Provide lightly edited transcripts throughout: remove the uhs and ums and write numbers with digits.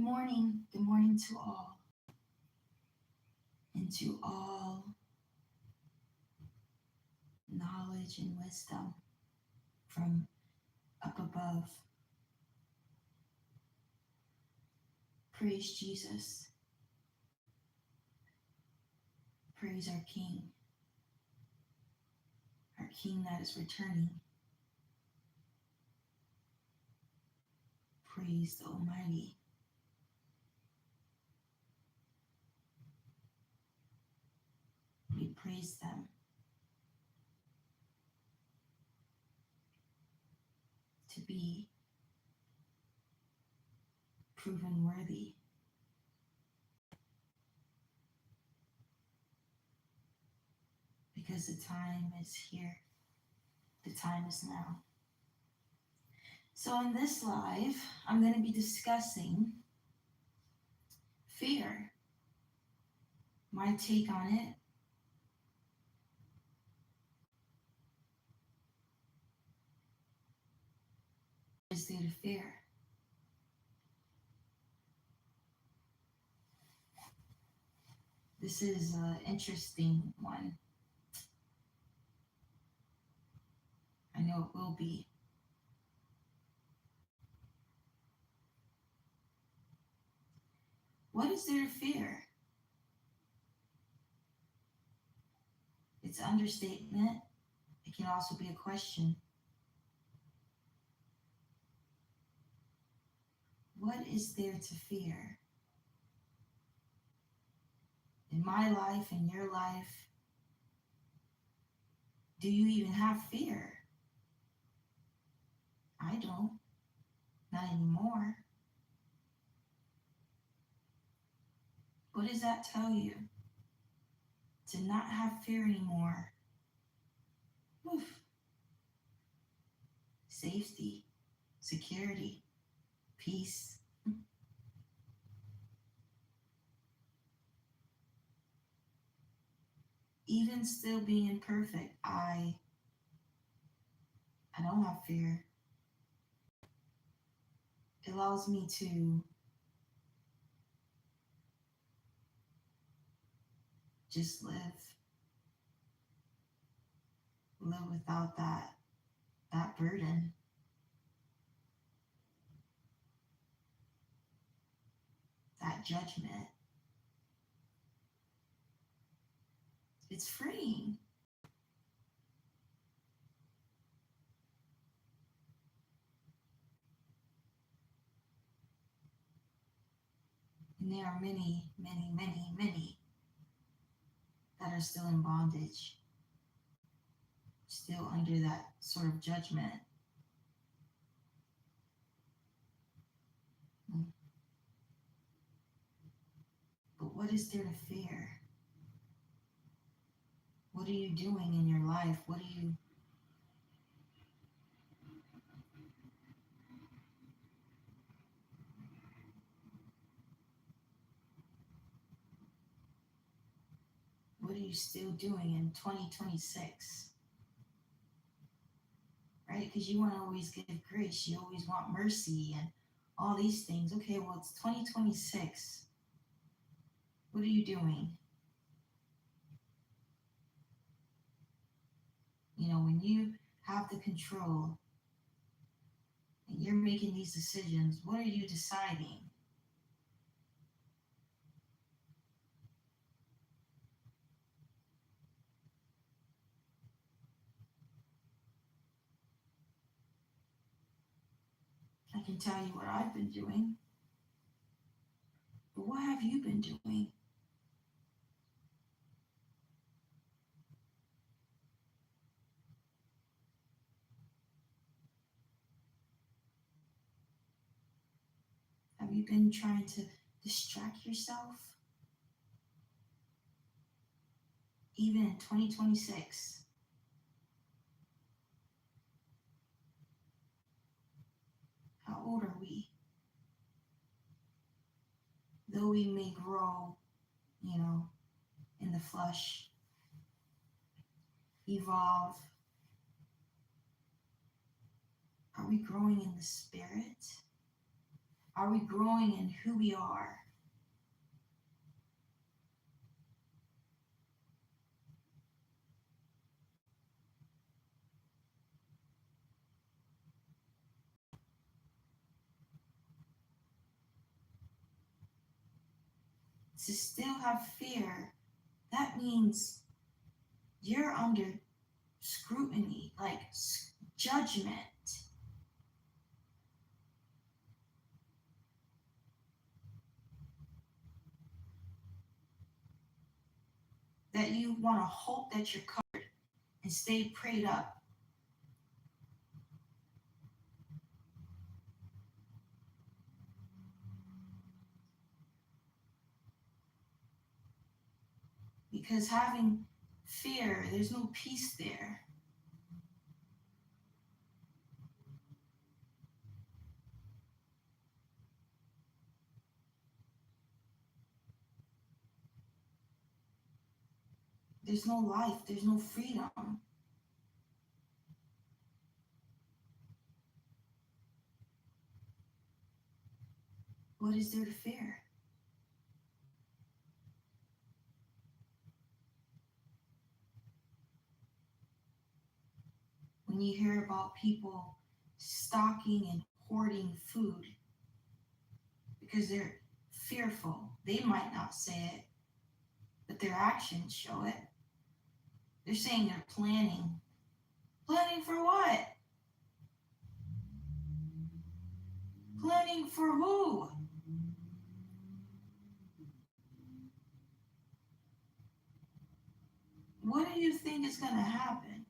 Good morning and to all knowledge and wisdom from up above. Praise Jesus. Praise our King that is returning. Praise the Almighty. We praise them to be proven worthy. Because the time is here. The time is now. So, in this live, I'm going to be discussing fear, my take on it, is due to fear. This is an interesting one. I know it will be. What is there to fear? It's an understatement. It can also be a question. What is there to fear? In my life, in your life, do you even have fear? I don't. Not anymore. What does that tell you? To not have fear anymore. Oof. Safety, security, peace. Even still being imperfect, I don't have fear. It allows me to just live without that burden. That judgment. It's freeing. And there are many, many, many, many that are still in bondage, still under that sort of judgment. But what is there to fear? What are you doing in your life? What are you still doing in 2026? Right? Because you want to always give grace, you always want mercy and all these things. Okay, well, it's 2026. What are you doing? You know, when you have the control and you're making these decisions, what are you deciding? I can tell you what I've been doing, but what have you been doing? Have you been trying to distract yourself? Even in 2026, how old are we? Though we may grow, in the flesh, evolve, are we growing in the spirit? Are we growing in who we are? To still have fear, that means you're under scrutiny, like judgment. That you want to hope that you're covered and stay prayed up. Because having fear, there's no peace there. There's no life, there's no freedom. What is there to fear? When you hear about people stocking and hoarding food because they're fearful, they might not say it, but their actions show it. They're saying they're planning. Planning for what? Planning for who? What do you think is going to happen?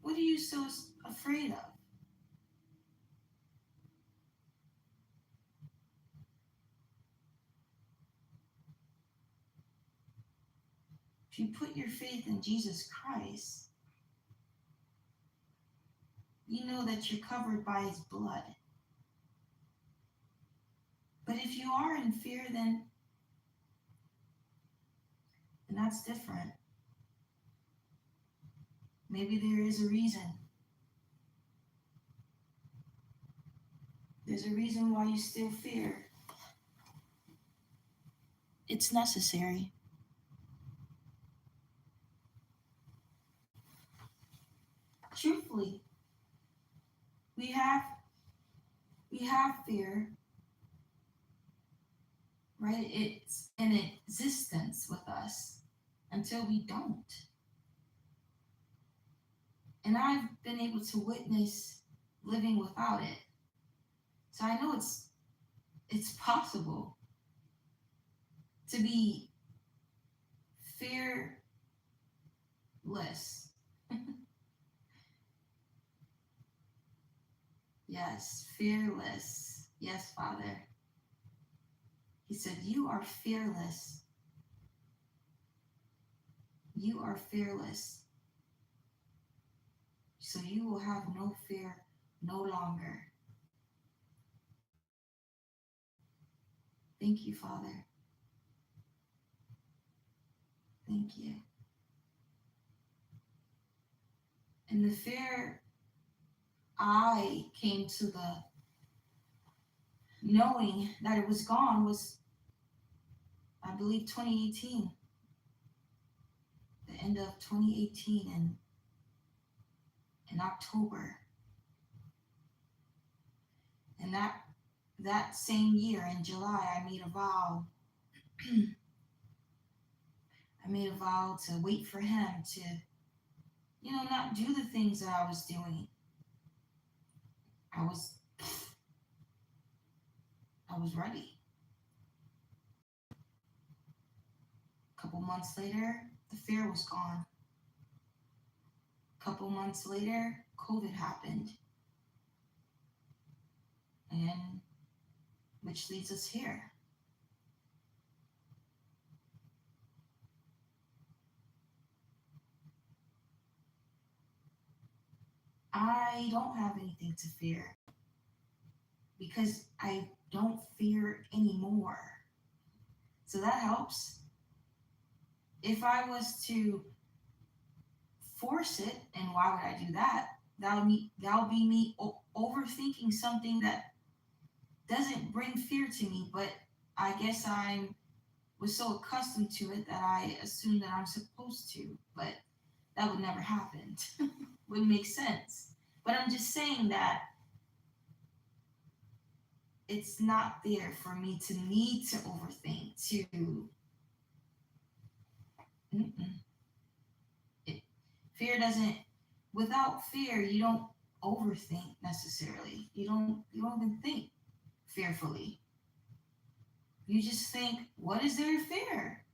What are you so afraid of? If you put your faith in Jesus Christ, you know that you're covered by his blood. But if you are in fear, then that's different. Maybe there is a reason. There's a reason why you still fear. It's necessary. Truthfully, we have fear, right? It's in existence with us until we don't. And I've been able to witness living without it. So I know it's possible to be fearless. Yes, fearless. Yes, Father. He said, "You are fearless. You are fearless. So you will have no fear no longer." Thank you, Father. Thank you. And the fear I came to the knowing that it was gone was, I believe, 2018, the end of 2018 and in October. And that same year in July, I made a vow. I made a vow to wait for him to, not do the things that I was doing. I was ready. A couple months later, the fear was gone. A couple months later, COVID happened. And which leads us here. I don't have anything to fear because I don't fear anymore. So that helps. If I was to force it, and why would I do that? That would be me overthinking something that doesn't bring fear to me, but I guess I was so accustomed to it that I assume that I'm supposed to, but that would never happen. Wouldn't make sense. But I'm just saying that it's not there for me to need to overthink, to mm-mm. It, fear doesn't, without fear, you don't overthink necessarily. You don't even think fearfully. You just think, what is there to fear?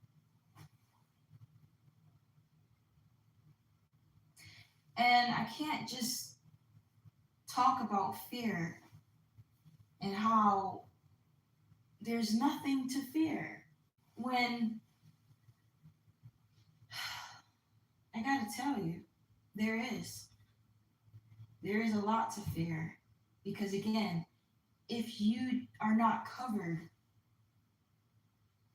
And I can't just talk about fear and how there's nothing to fear when I gotta tell you, there is. There is a lot to fear. Because again, if you are not covered,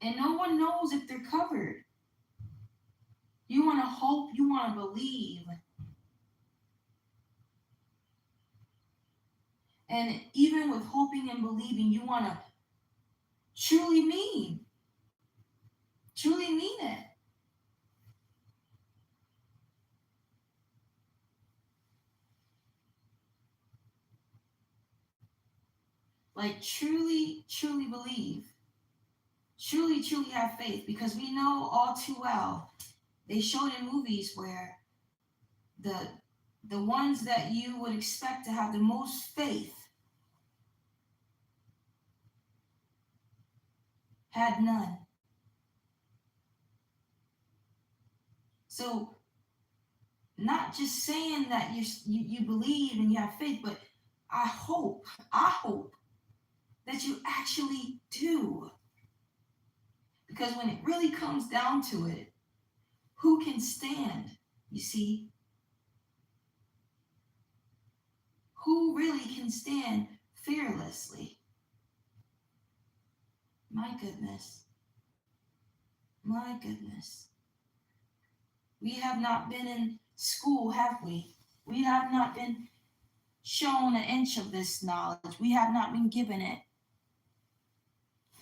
and no one knows if they're covered, you want to hope, you want to believe. And even with hoping and believing, you want to truly truly mean it. Like truly believe. Truly have faith. Because we know all too well, they showed in movies where the the ones that you would expect to have the most faith had none. So not just saying that you believe and you have faith, but I hope that you actually do. Because when it really comes down to it, who can stand? You see, who really can stand fearlessly? My goodness, my goodness. We have not been in school, have we? We have not been shown an inch of this knowledge. We have not been given it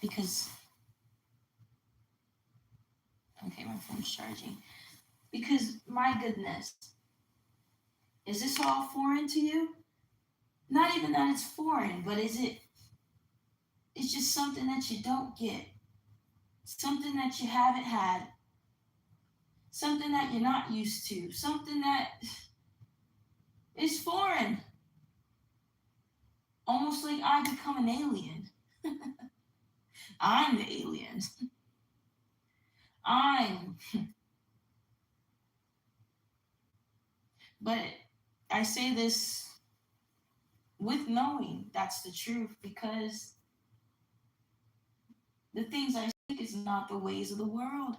because, okay, my phone's charging. Because, my goodness, is this all foreign to you? Not even that it's foreign, but it's just something that you don't get, something that you haven't had, something that you're not used to, something that is foreign. Almost like I become an alien. I'm the alien. I'm. But I say this with knowing that's the truth because the things I speak is not the ways of the world.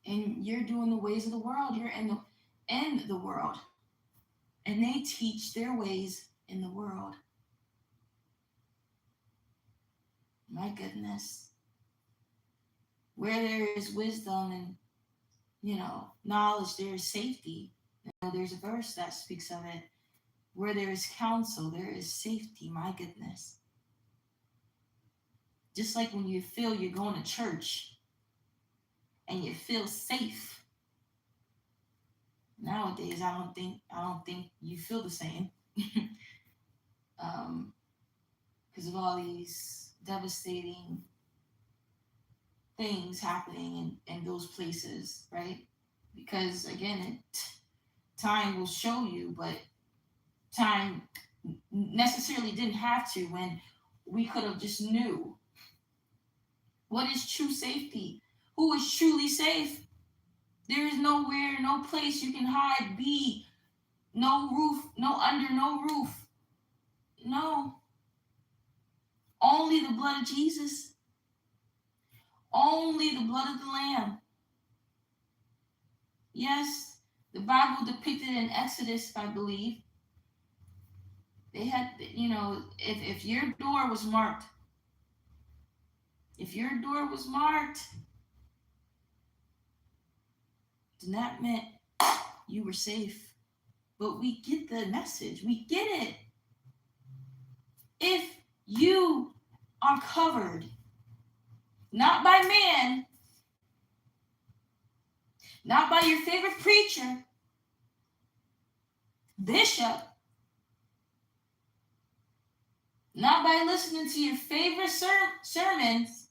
And you're doing the ways of the world. You're in the world. And they teach their ways in the world. My goodness. Where there is wisdom and knowledge, there is safety. There's a verse that speaks of it. Where there is counsel, there is safety. My goodness. Just like when you feel you're going to church and you feel safe. Nowadays, I don't think you feel the same. Because of all these devastating things happening in those places, right? Because again, time will show you, but time necessarily didn't have to when we could have just knew. What is true safety? Who is truly safe? There is nowhere, no place you can hide, be, no roof, no under, no roof. No. Only the blood of Jesus. Only the blood of the Lamb. Yes, the Bible depicted in Exodus, I believe, they had, if your door was marked, then that meant you were safe. but we get the message. We get it. If you are covered, not by man, not by your favorite preacher, bishop, not by listening to your favorite sermons.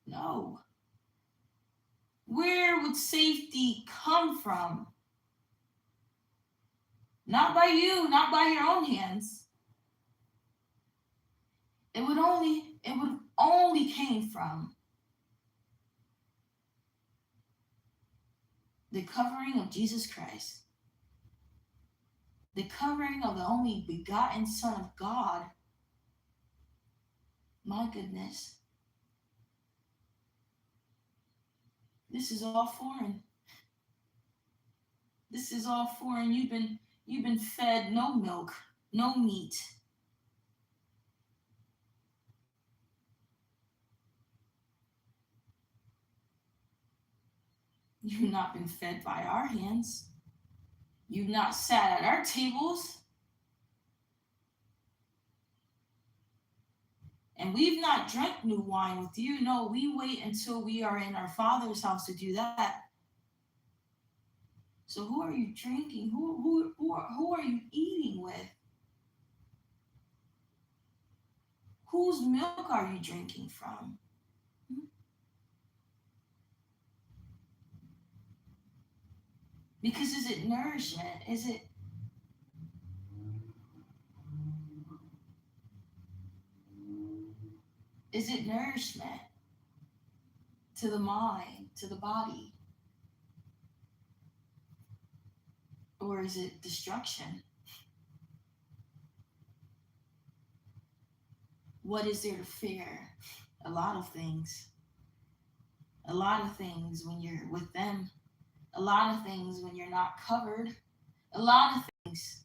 No. Where would safety come from? Not by you, not by your own hands. It would only came from the covering of Jesus Christ. The covering of the only begotten Son of God. My goodness. This is all foreign. This is all foreign. You've been fed no milk, no meat. You've not been fed by our hands. You've not sat at our tables. And we've not drank new wine with you. No, we wait until we are in our Father's house to do that. So who are you drinking? Who are you eating with? Whose milk are you drinking from? Because is it nourishment? Is it nourishment to the mind, to the body? Or is it destruction? What is there to fear? A lot of things. A lot of things when you're with them. A lot of things when you're not covered. A lot of things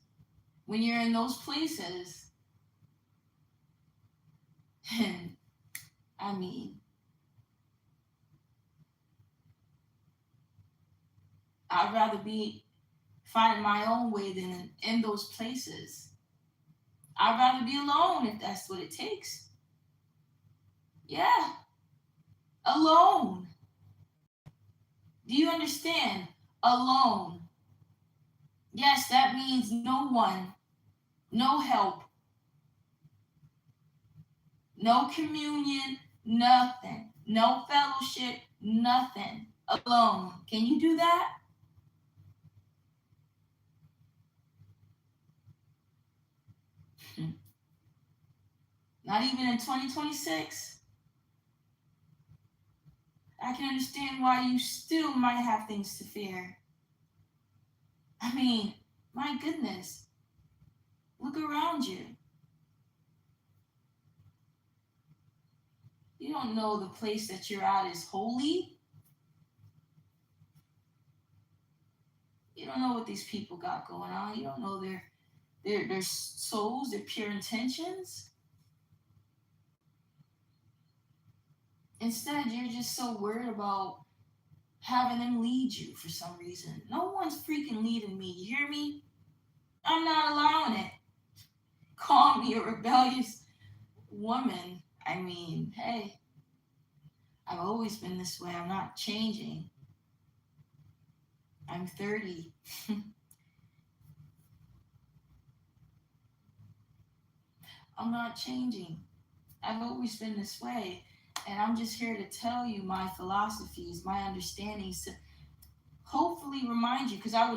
when you're in those places. And I mean, I'd rather be finding my own way than in those places. I'd rather be alone if that's what it takes. Yeah, alone. Do you understand? Alone. Yes, that means no one, no help, no communion, nothing, no fellowship, nothing. Alone. Can you do that? Not even in 2026. I can understand why you still might have things to fear. I mean, my goodness. Look around you. You don't know the place that you're at is holy. You don't know what these people got going on. You don't know their souls, their pure intentions. Instead, you're just so worried about having them lead you for some reason. No one's freaking leading me. You hear me? I'm not allowing it. Call me a rebellious woman. I mean, hey, I've always been this way. I'm not changing. I'm 30. I'm not changing. I've always been this way. And I'm just here to tell you my philosophies, my understandings, to hopefully remind you, because I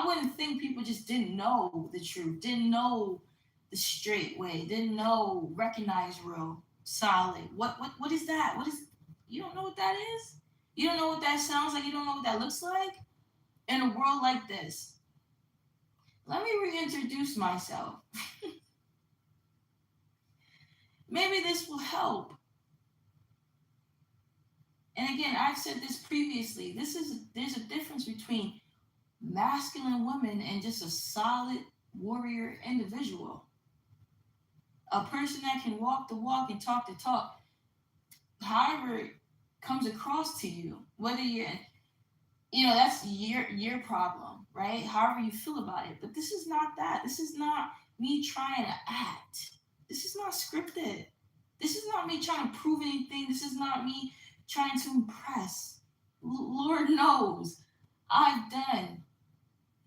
wouldn't think people just didn't know the truth, didn't know the straight way, didn't know recognize real solid. What is that? What is You don't know what that is? You don't know what that sounds like, you don't know what that looks like? In a world like this. Let me reintroduce myself. Maybe this will help. And again, I've said this previously. There's a difference between masculine women and just a solid warrior individual. A person that can walk the walk and talk the talk. However it comes across to you, whether you're That's your problem, right? However you feel about it. But this is not that. This is not me trying to act. This is not scripted. This is not me trying to prove anything. This is not me trying to impress. Lord knows I've done.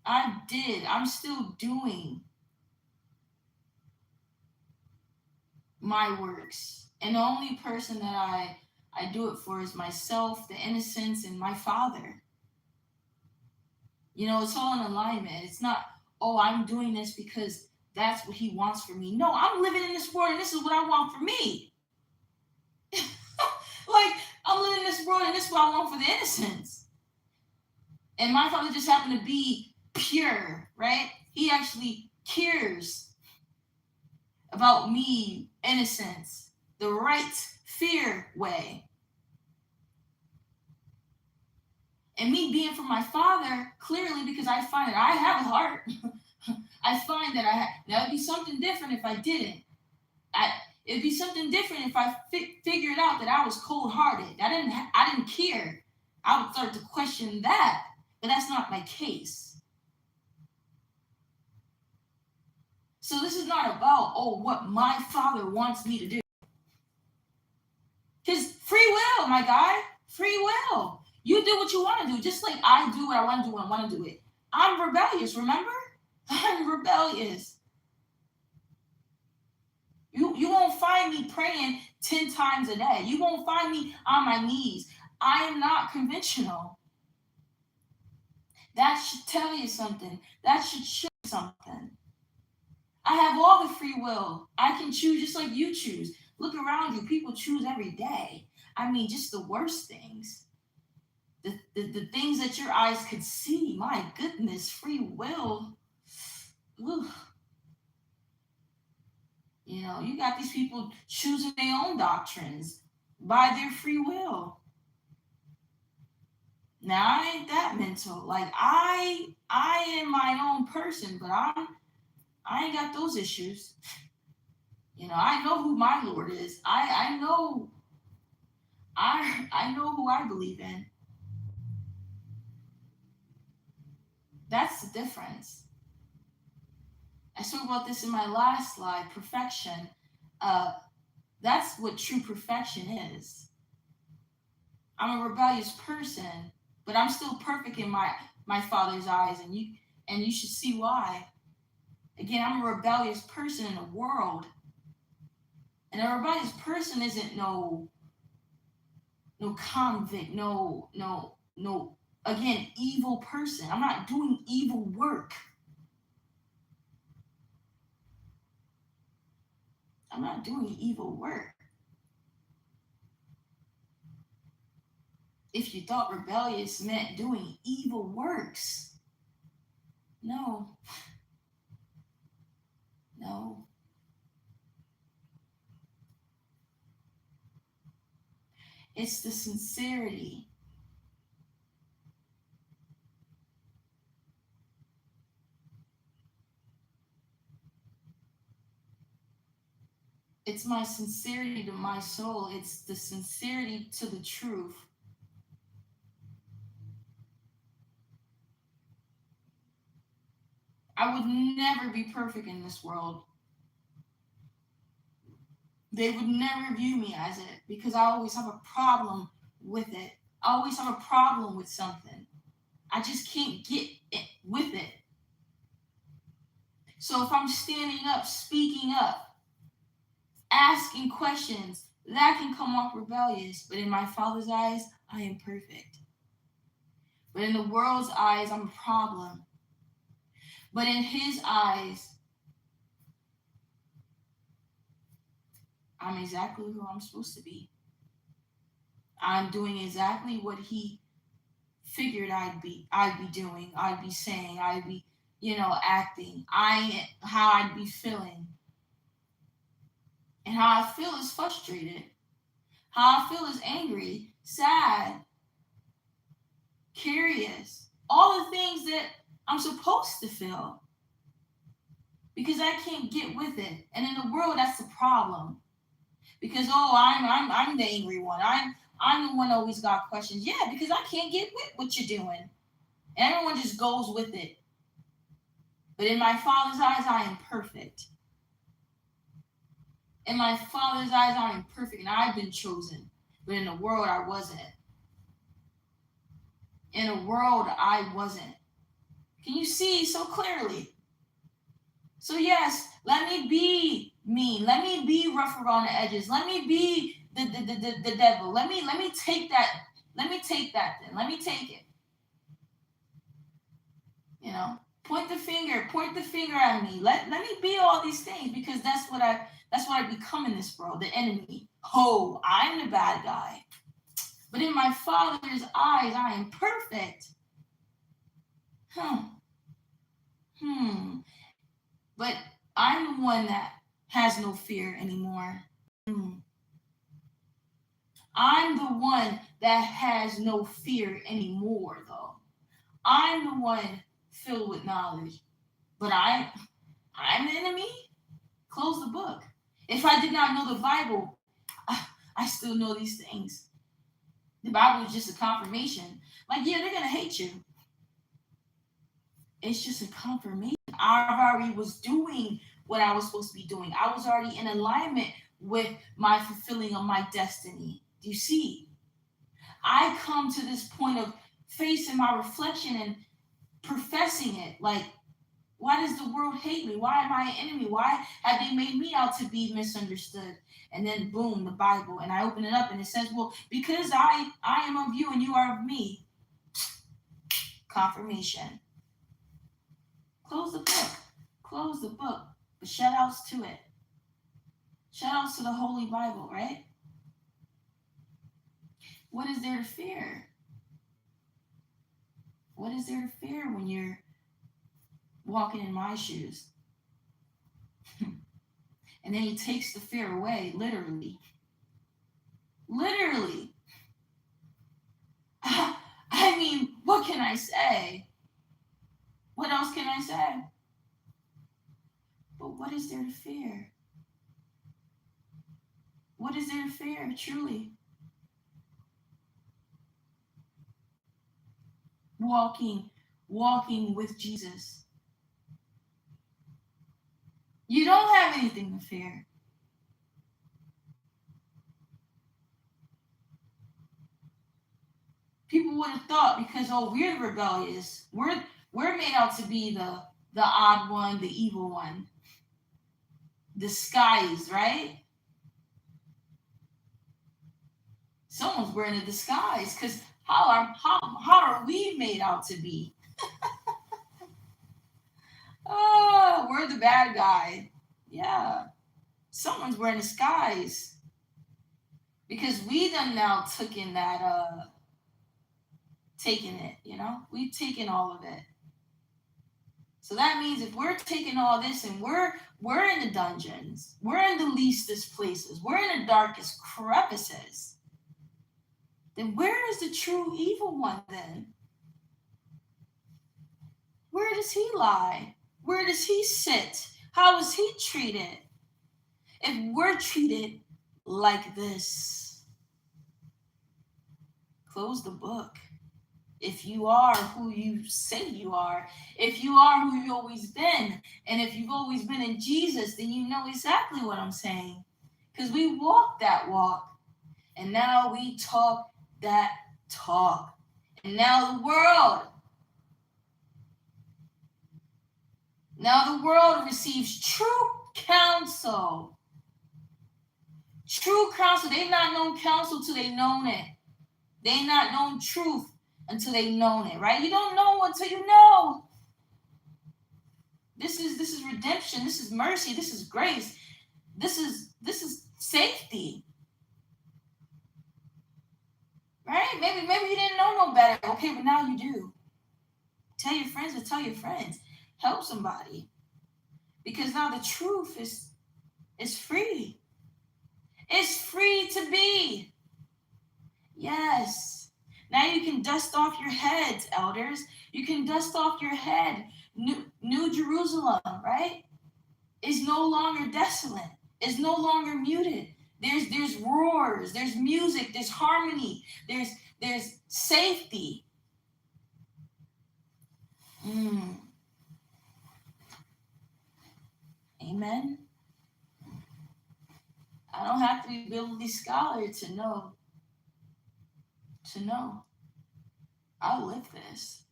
I did. I'm still doing my works. And the only person that I do it for is myself, the innocence, and my Father. It's all in alignment. It's not, oh, I'm doing this because that's what he wants for me. No, I'm living in this world and this is what I want for me. Like, I'm living in this world and this is what I want for the innocents. And my Father just happened to be pure, right? He actually cares about me, innocence, the right fear way. And me being from my Father, clearly, because I find that I have a heart. I find that that would be something different if I didn't. It'd be something different if I figured out that I was cold-hearted. I didn't care. I would start to question that, but that's not my case. So this is not about, what my Father wants me to do. Because free will, my guy, free will. You do what you want to do, just like I do what I want to do when I want to do it. I'm rebellious, remember? I'm rebellious. You won't find me praying 10 times a day. You won't find me on my knees. I am not conventional. That should tell you something. That should show you something. I have all the free will. I can choose just like you choose. Look around you. People choose every day. I mean, just the worst things. The things that your eyes could see. My goodness, free will. Ooh. You got these people choosing their own doctrines by their free will. Now I ain't that mental. Like I am my own person, but I ain't got those issues. I know who my Lord is. I know I know who I believe in. That's the difference. I spoke about this in my last slide, perfection. That's what true perfection is. I'm a rebellious person, but I'm still perfect in my Father's eyes, and you should see why. Again, I'm a rebellious person in the world, and a rebellious person isn't no convict, no again evil person. I'm not doing evil work. I'm not doing evil work. If you thought rebellious meant doing evil works, no. No. It's the sincerity. It's my sincerity to my soul. It's the sincerity to the truth. I would never be perfect in this world. They would never view me as it because I always have a problem with it. I always have a problem with something. I just can't get it with it. So if I'm standing up, speaking up, asking questions, that can come off rebellious. But in my Father's eyes, I am perfect. But in the world's eyes, I'm a problem. But in his eyes, I'm exactly who I'm supposed to be. I'm doing exactly what he figured I'd be doing, I'd be saying, I'd be, acting. How I'd be feeling. And how I feel is frustrated. How I feel is angry, sad, curious. All the things that I'm supposed to feel. Because I can't get with it. And in the world, that's the problem. Because I'm the angry one. I'm the one always got questions. Yeah, because I can't get with what you're doing. And everyone just goes with it. But in my Father's eyes, I am perfect. In my Father's eyes, I am perfect, and I've been chosen. But in the world, I wasn't. In a world, I wasn't. Can you see so clearly? So yes, let me be mean. Let me be rough around the edges. Let me be the devil. Let me take that. Let me take that then. Let me take it. You know, point the finger at me. Let me be all these things, because that's what I become in this world, the enemy. Oh, I'm the bad guy. But in my Father's eyes, I am perfect. But I'm the one that has no fear anymore. I'm the one that has no fear anymore, though. I'm the one filled with knowledge. But I'm the enemy? Close the book. If I did not know the Bible, I still know these things. The Bible is just a confirmation. Like, yeah, they're going to hate you. It's just a confirmation. I already was doing what I was supposed to be doing. I was already in alignment with my fulfilling of my destiny. Do you see? I come to this point of facing my reflection and professing it. Like, why does the world hate me? Why am I an enemy? Why have they made me out to be misunderstood? And then boom, the Bible. And I open it up and it says, well, because I am of you and you are of me. Confirmation. Close the book. Close the book. But shout outs to it. Shout outs to the Holy Bible, right? What is there to fear? What is there to fear when you're walking in my shoes? And then he takes the fear away, literally. Literally. I mean, what can I say? What else can I say? But what is there to fear? What is there to fear, truly? Walking with Jesus. You don't have anything to fear. People would have thought, because we're rebellious, we're made out to be the odd one, the evil one, disguised, right? Someone's wearing a disguise, because how are we made out to be? Oh, we're the bad guy. Yeah, someone's wearing a disguise, because we done now taken it, we've taken all of it. So that means if we're taking all this and we're in the dungeons, we're in the leastest places, we're in the darkest crevices, then where is the true evil one then? Where does he lie? Where does he sit? How is he treated? If we're treated like this, close the book. If you are who you say you are, if you are who you've always been, and if you've always been in Jesus, then you know exactly what I'm saying. Because we walk that walk, and now we talk that talk. And now the world receives true counsel. True counsel. They've not known counsel till they've known it. They've not known truth until they've known it, right? You don't know until you know. This is redemption. This is mercy. This is grace. This is safety. Right? Maybe you didn't know no better. Okay, but now you do. Tell your friends to tell your friends. Help somebody. Because now the truth is free. It's free to be. Yes. Now you can dust off your heads, elders. You can dust off your head. New Jerusalem, right? Is no longer desolate. Is no longer muted. There's roars. There's music. There's harmony. There's safety. Mm. Amen. I don't have to be a biblical scholar to know. To know. I live this.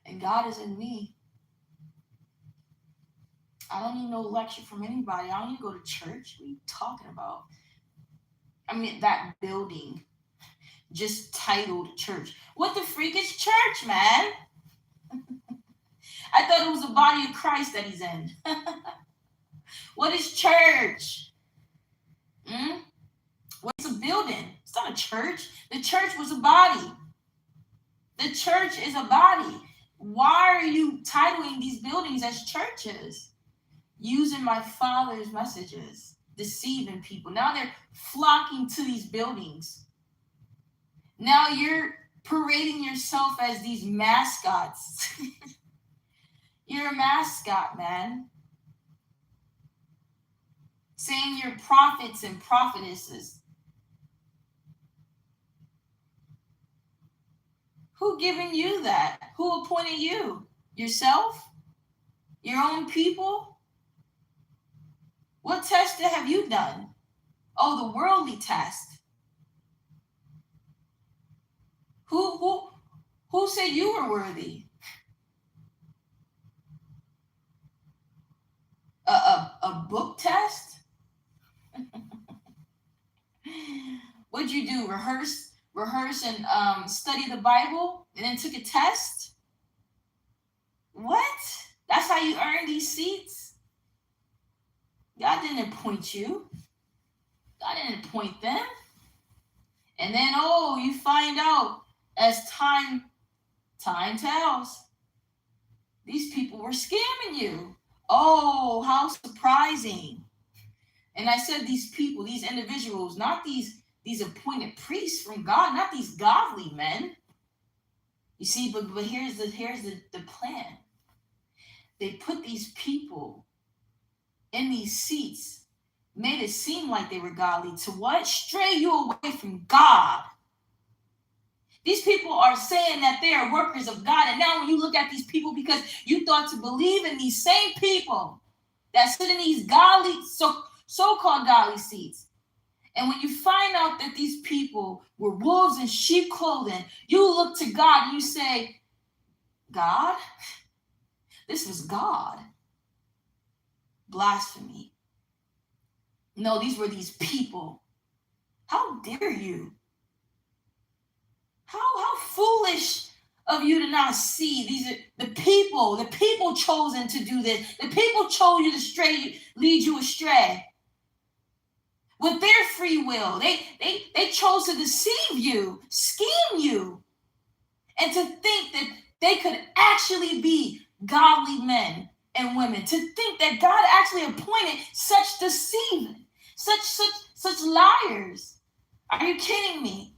And God is in me. I don't need no lecture from anybody. I don't need to go to church. What are you talking about? I mean, that building just titled church. What the freak is church, man? I thought it was the body of Christ that he's in. What is church? Hmm? What's a building? It's not a church. The church was a body. The church is a body. Why are you titling these buildings as churches? Using my Father's messages, deceiving people. Now they're flocking to these buildings. Now you're parading yourself as these mascots. You're a mascot, man. Saying you're prophets and prophetesses. Who giving you that? Who appointed you? Yourself? Your own people? What test have you done? Oh, the worldly test. Who said you were worthy? A book test? What'd you do? Rehearse and study the Bible and then took a test? What? That's how you earn these seats? God didn't appoint you. God didn't appoint them. And then, oh, you find out as time tells, these people were scamming you. Oh, how surprising. And I said these people, these individuals, not these appointed priests from God, not these godly men. You see, but here's the plan. They put these people in these seats, made it seem like they were godly to what? Stray you away from God. These people are saying that they are workers of God. And now when you look at these people, because you thought to believe in these same people that sit in these godly, so-called godly seats. And when you find out that these people were wolves in sheep clothing, you look to God and you say, God? This was God. Blasphemy. No, these were these people. How dare you? How foolish of you to not see these are the people chosen to do this. The people chose you to lead you astray. With their free will, they chose to deceive you, scheme you, and to think that they could actually be godly men and women, to think that God actually appointed such deceiving, such liars. Are you kidding me?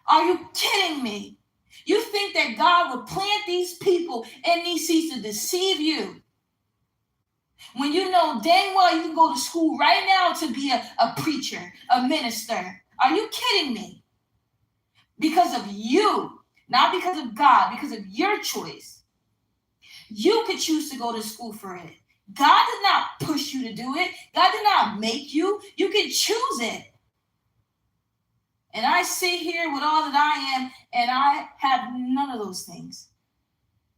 Are you kidding me? You think that God would plant these people in these seats to deceive you? When you know dang well you can go to school right now to be a preacher, a minister. Are you kidding me? Because of you, not because of God, because of your choice. You could choose to go to school for it. God did not push you to do it. God did not make you. You can choose it. And I sit here with all that I am, and I have none of those things.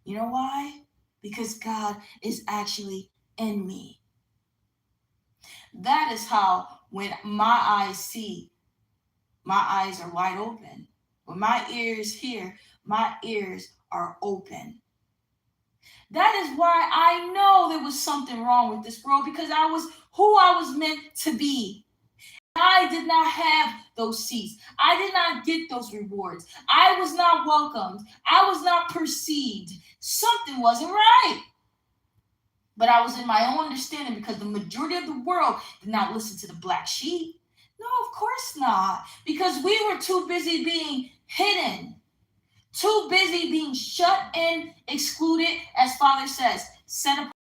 You know why? Because God is actually in me. That is how, when my eyes see, my eyes are wide open. When my ears hear, my ears are open. That is why I know there was something wrong with this world, because I was who I was meant to be. I did not have those seats. I did not get those rewards. I was not welcomed. I was not perceived. Something wasn't right. But I was in my own understanding, because the majority of the world did not listen to the black sheep. No, of course not. Because we were too busy being hidden, too busy being shut in, excluded, as Father says, set apart.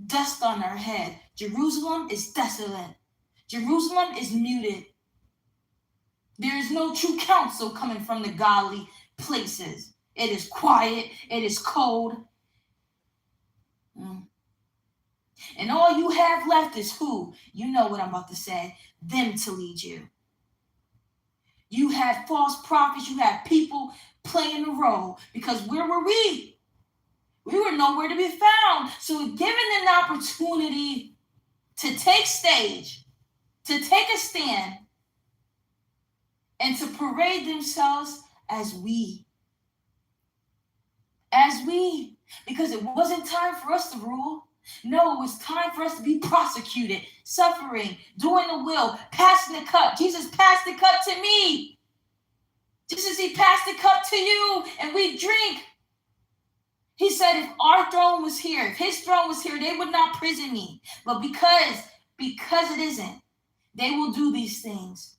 Dust on our head. Jerusalem is desolate. Jerusalem is muted. There is no true counsel coming from the godly places. It is quiet. It is cold. And all you have left is who? You know what I'm about to say. Them to lead you. You had false prophets. You had people playing the role. Because where were we? We were nowhere to be found. So given an opportunity to take stage, to take a stand, and to parade themselves as we. Because it wasn't time for us to rule. No, it was time for us to be prosecuted, suffering, doing the will, passing the cup. Jesus passed the cup to me. Just as he passed the cup to you, and we drink. He said, if our throne was here, if his throne was here, they would not prison me. But because it isn't, they will do these things.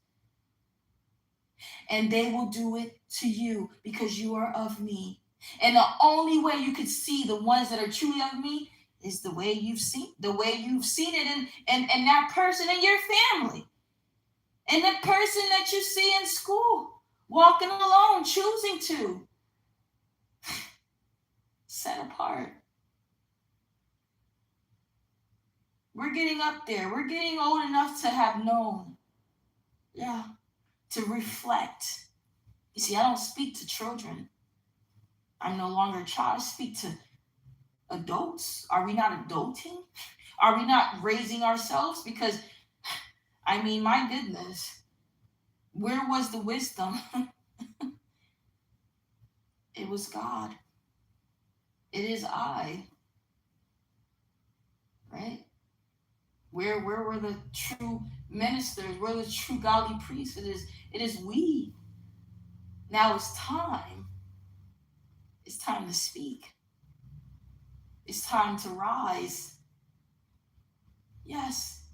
And they will do it to you because you are of me. And the only way you can see the ones that are truly of me is the way you've seen it in that person in your family. And the person that you see in school, walking alone, choosing to. Set apart. We're getting up there. We're getting old enough to have known. Yeah. To reflect. You see, I don't speak to children. I'm no longer a child. I speak to adults. Are we not adulting? Are we not raising ourselves? Because, I mean, my goodness, where was the wisdom? It was God. It is I. Right? Where were the true ministers? Where were the true godly priests? It is we. Now it's time. It's time to speak. It's time to rise. Yes.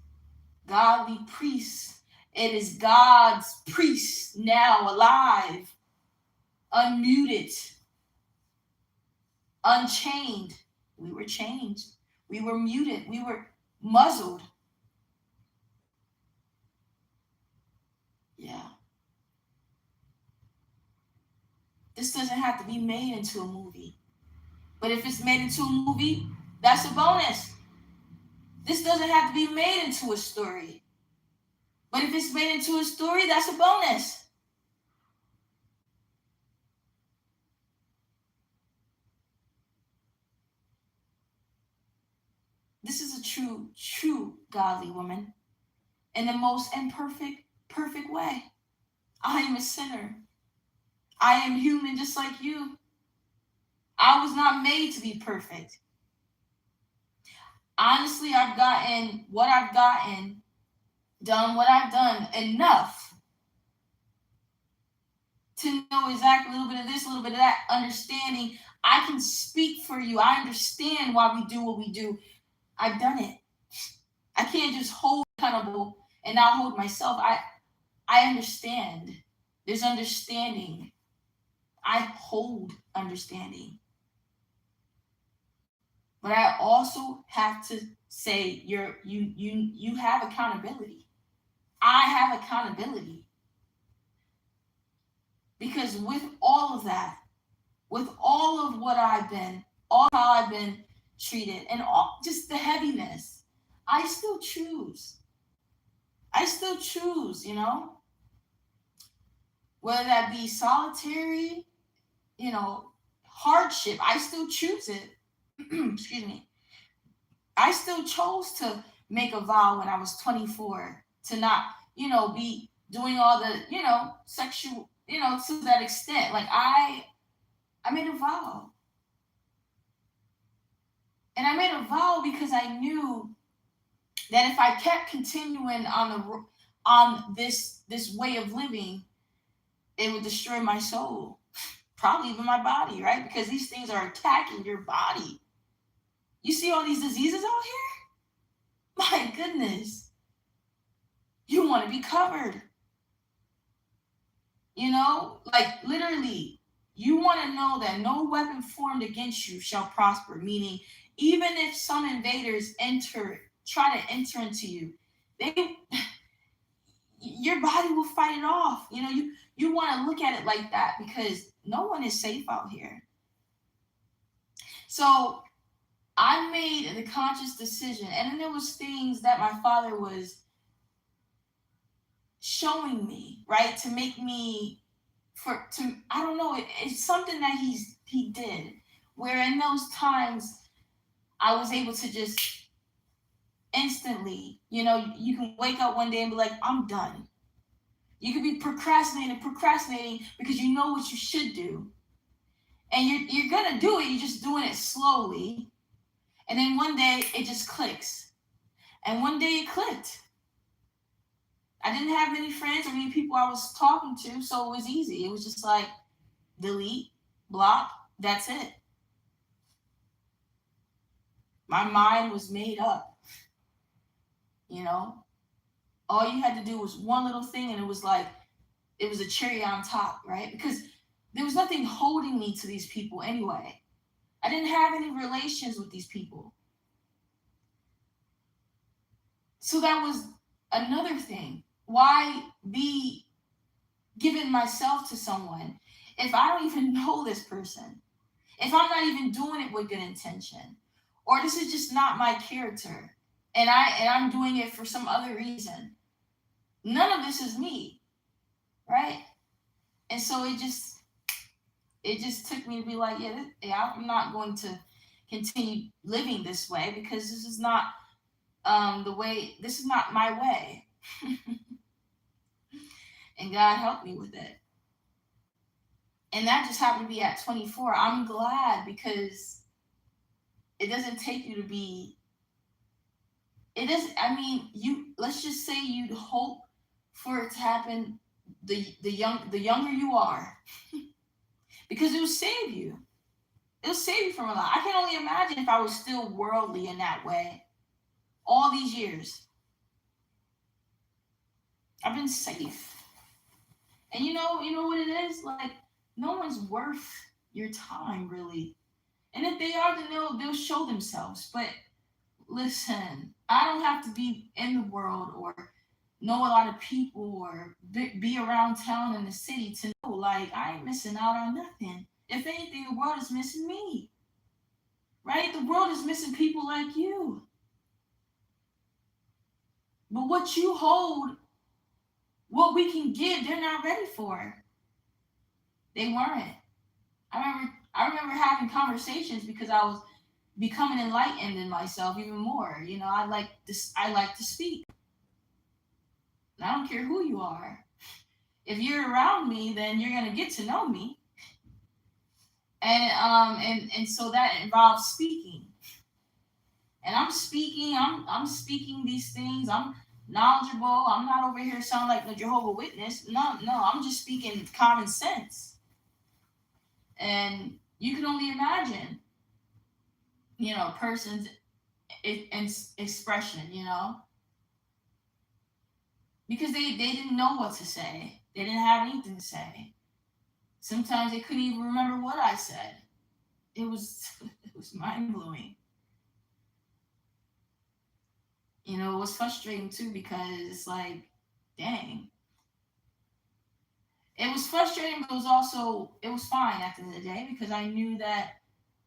Godly priests. It is God's priests now alive, unmuted, unchained. We were changed. We were muted. We were muzzled. Yeah. This doesn't have to be made into a movie. But if it's made into a movie, that's a bonus. This doesn't have to be made into a story. But if it's made into a story, that's a bonus. This is a true godly woman in the most imperfect, perfect way. I am a sinner. I am human just like you. I was not made to be perfect. Honestly, I've gotten what I've gotten, done what I've done enough to know exactly a little bit of this, a little bit of that, understanding. I can speak for you. I understand why we do what we do. I've done it. I can't just hold accountable and not hold myself. I understand. There's understanding. I hold understanding. But I also have to say you have accountability. I have accountability. Because with all of that, with all of what I've been, all how I've been treated, and all just the heaviness, I still choose. I still choose, you know? Whether that be solitary, you know, hardship, I still choose it. Excuse me. I still chose to make a vow when I was 24 to not, be doing all the, sexual, to that extent. Like I made a vow. And I made a vow because I knew that if I kept continuing on this way of living, it would destroy my soul, probably even my body, right? Because these things are attacking your body. You see all these diseases out here? My goodness. You want to be covered. Like literally, you want to know that no weapon formed against you shall prosper, meaning even if some invaders try to enter into you, your body will fight it off. You want to look at it like that, because no one is safe out here. So I made the conscious decision, and then there was things that my father was showing me, right, to make me, I don't know, it's something that he did, where in those times I was able to just instantly, you can wake up one day and be like, I'm done. You could be procrastinating because you know what you should do, and you're gonna do it. You're just doing it slowly, and then one day it just clicks, and one day it clicked. I didn't have many friends or many people I was talking to, so it was easy. It was just like delete, block, that's it. My mind was made up, you know. All you had to do was one little thing, and it was like it was a cherry on top, right? Because there was nothing holding me to these people anyway. I didn't have any relations with these people. So that was another thing. Why be giving myself to someone if I don't even know this person? If I'm not even doing it with good intention? Or this is just not my character, and I'm doing it for some other reason. None of this is me, right? And so it just took me to be like, yeah, I'm not going to continue living this way, because this is not the way. This is not my way. And God helped me with it. And that just happened to be at 24. I'm glad, because it doesn't take you to be. It doesn't. I mean, let's just say you'd hope for it to happen. The younger you are, because it will save you. It'll save you from a lot. I can only imagine if I was still worldly in that way all these years. I've been safe. And you know what it is? Like, no one's worth your time, really. And if they are, then they'll show themselves. But listen, I don't have to be in the world or know a lot of people or be around town in the city to know, like, I ain't missing out on nothing. If anything, the world is missing me. Right? The world is missing people like you. But what you hold, what we can give, they're not ready for. They weren't. I remember having conversations because I was becoming enlightened in myself even more. I like to speak. And I don't care who you are. If you're around me, then you're gonna get to know me. And so that involves speaking. And I'm speaking these things. I'm knowledgeable. I'm not over here sounding like the Jehovah Witness. No, I'm just speaking common sense. And you can only imagine, a person's expression, because they didn't know what to say. They didn't have anything to say. Sometimes they couldn't even remember what I said. It was it was mind blowing. It was frustrating too, because it's like, dang. It was frustrating, but it was fine at the end of the day, because I knew that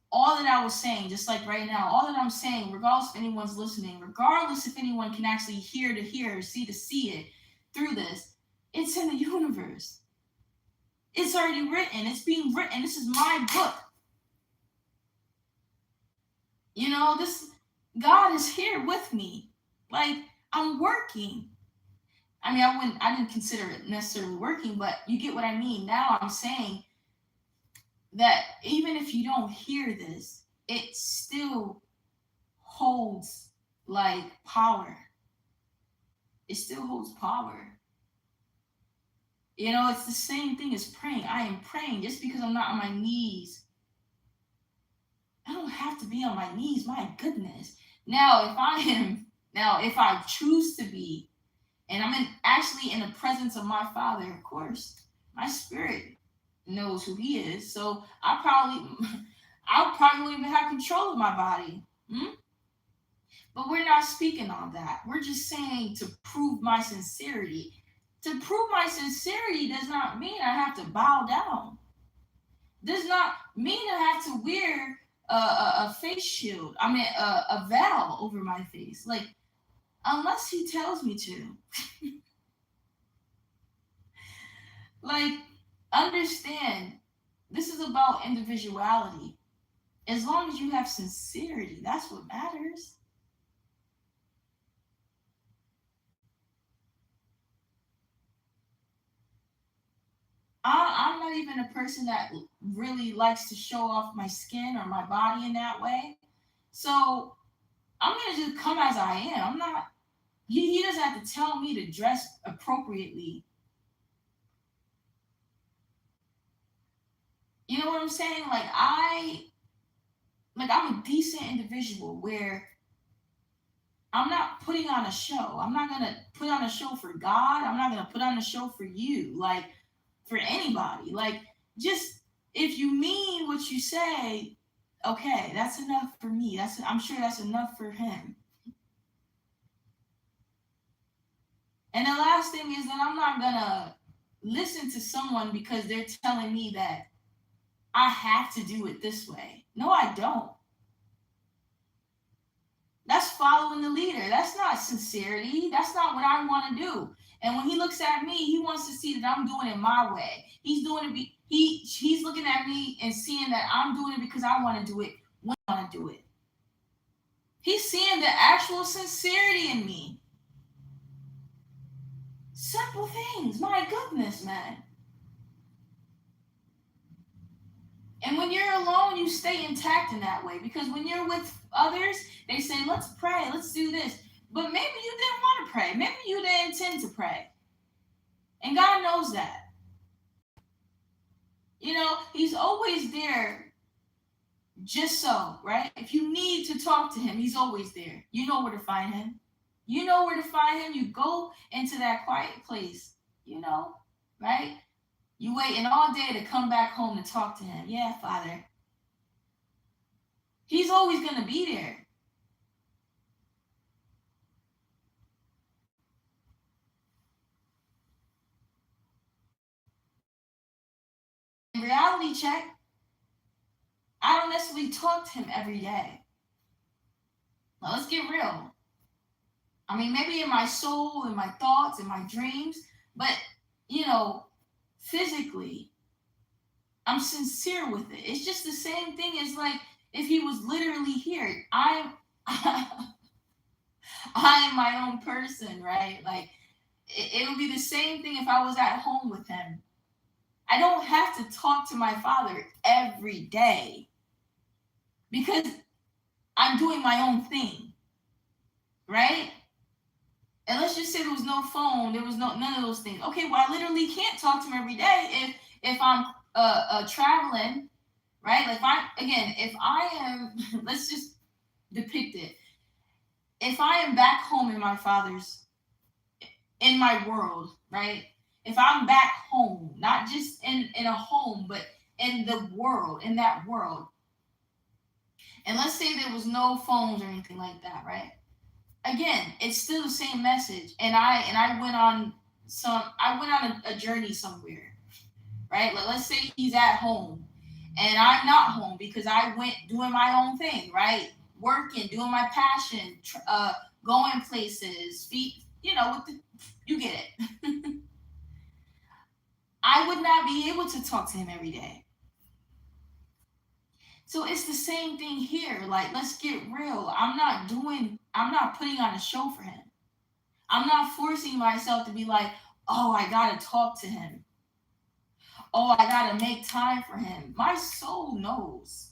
all that I was saying, just like right now, all that I'm saying, regardless if anyone's listening, regardless if anyone can actually hear to hear, see to see it through this, it's in the universe. It's already written. It's being written. This is my book. This God is here with me. Like, I'm working. I mean, I didn't consider it necessarily working, but you get what I mean. Now I'm saying that even if you don't hear this, it still holds, like, power. It still holds power. It's the same thing as praying. I am praying. Just because I'm not on my knees, I don't have to be on my knees. My goodness. Now, if I choose to be, and actually in the presence of my Father, of course, my spirit knows who He is. So I'll probably won't even have control of my body. But we're not speaking on that. We're just saying to prove my sincerity. To prove my sincerity does not mean I have to bow down. Does not mean I have to wear a face shield. I mean, a veil over my face. Like, unless he tells me to. Like, understand, this is about individuality. As long as you have sincerity, that's what matters. I'm not even a person that really likes to show off my skin or my body in that way. So I'm gonna just come as I am. I'm not. He doesn't have to tell me to dress appropriately. You know what I'm saying? I'm a decent individual where I'm not putting on a show. I'm not gonna put on a show for God. I'm not gonna put on a show for you, like for anybody. Like, just if you mean what you say, okay, that's enough for me. I'm sure that's enough for him. And the last thing is that I'm not gonna listen to someone because they're telling me that I have to do it this way. No, I don't. That's following the leader. That's not sincerity. That's not what I want to do. And when he looks at me, he wants to see that I'm doing it my way. He's doing it. He's looking at me and seeing that I'm doing it because I want to do it when I want to do it. He's seeing the actual sincerity in me. Simple things. My goodness, man. And when you're alone, you stay intact in that way. Because when you're with others, they say, let's pray, let's do this. But maybe you didn't want to pray. Maybe you didn't intend to pray. And God knows that. You know, He's always there just so, right? If you need to talk to Him, He's always there. You know where to find Him. You know where to find Him. You go into that quiet place, right? You waiting all day to come back home to talk to Him. Yeah, Father. He's always going to be there. Reality check, I don't necessarily talk to him every day. Now, let's get real. I mean, maybe in my soul, in my thoughts, in my dreams, but, physically, I'm sincere with it. It's just the same thing as like if he was literally here. I am my own person, right? Like, it would be the same thing if I was at home with him. I don't have to talk to my father every day because I'm doing my own thing, right? And let's just say there was no phone, there was none of those things. Okay, well, I literally can't talk to him every day if I'm traveling, right? Like, if I am, let's just depict it. If I am back home in my world, right? If I'm back home, not just in a home, but in the world, in that world, and let's say there was no phones or anything like that, right? Again, it's still the same message. And I went on a journey somewhere, right? Like, let's say he's at home and I'm not home because I went doing my own thing, right? Working, doing my passion, going places, you get it. I would not be able to talk to him every day. So it's the same thing here. Like, let's get real. I'm not putting on a show for him. I'm not forcing myself to be like, oh, I gotta talk to him. Oh, I gotta make time for him. My soul knows.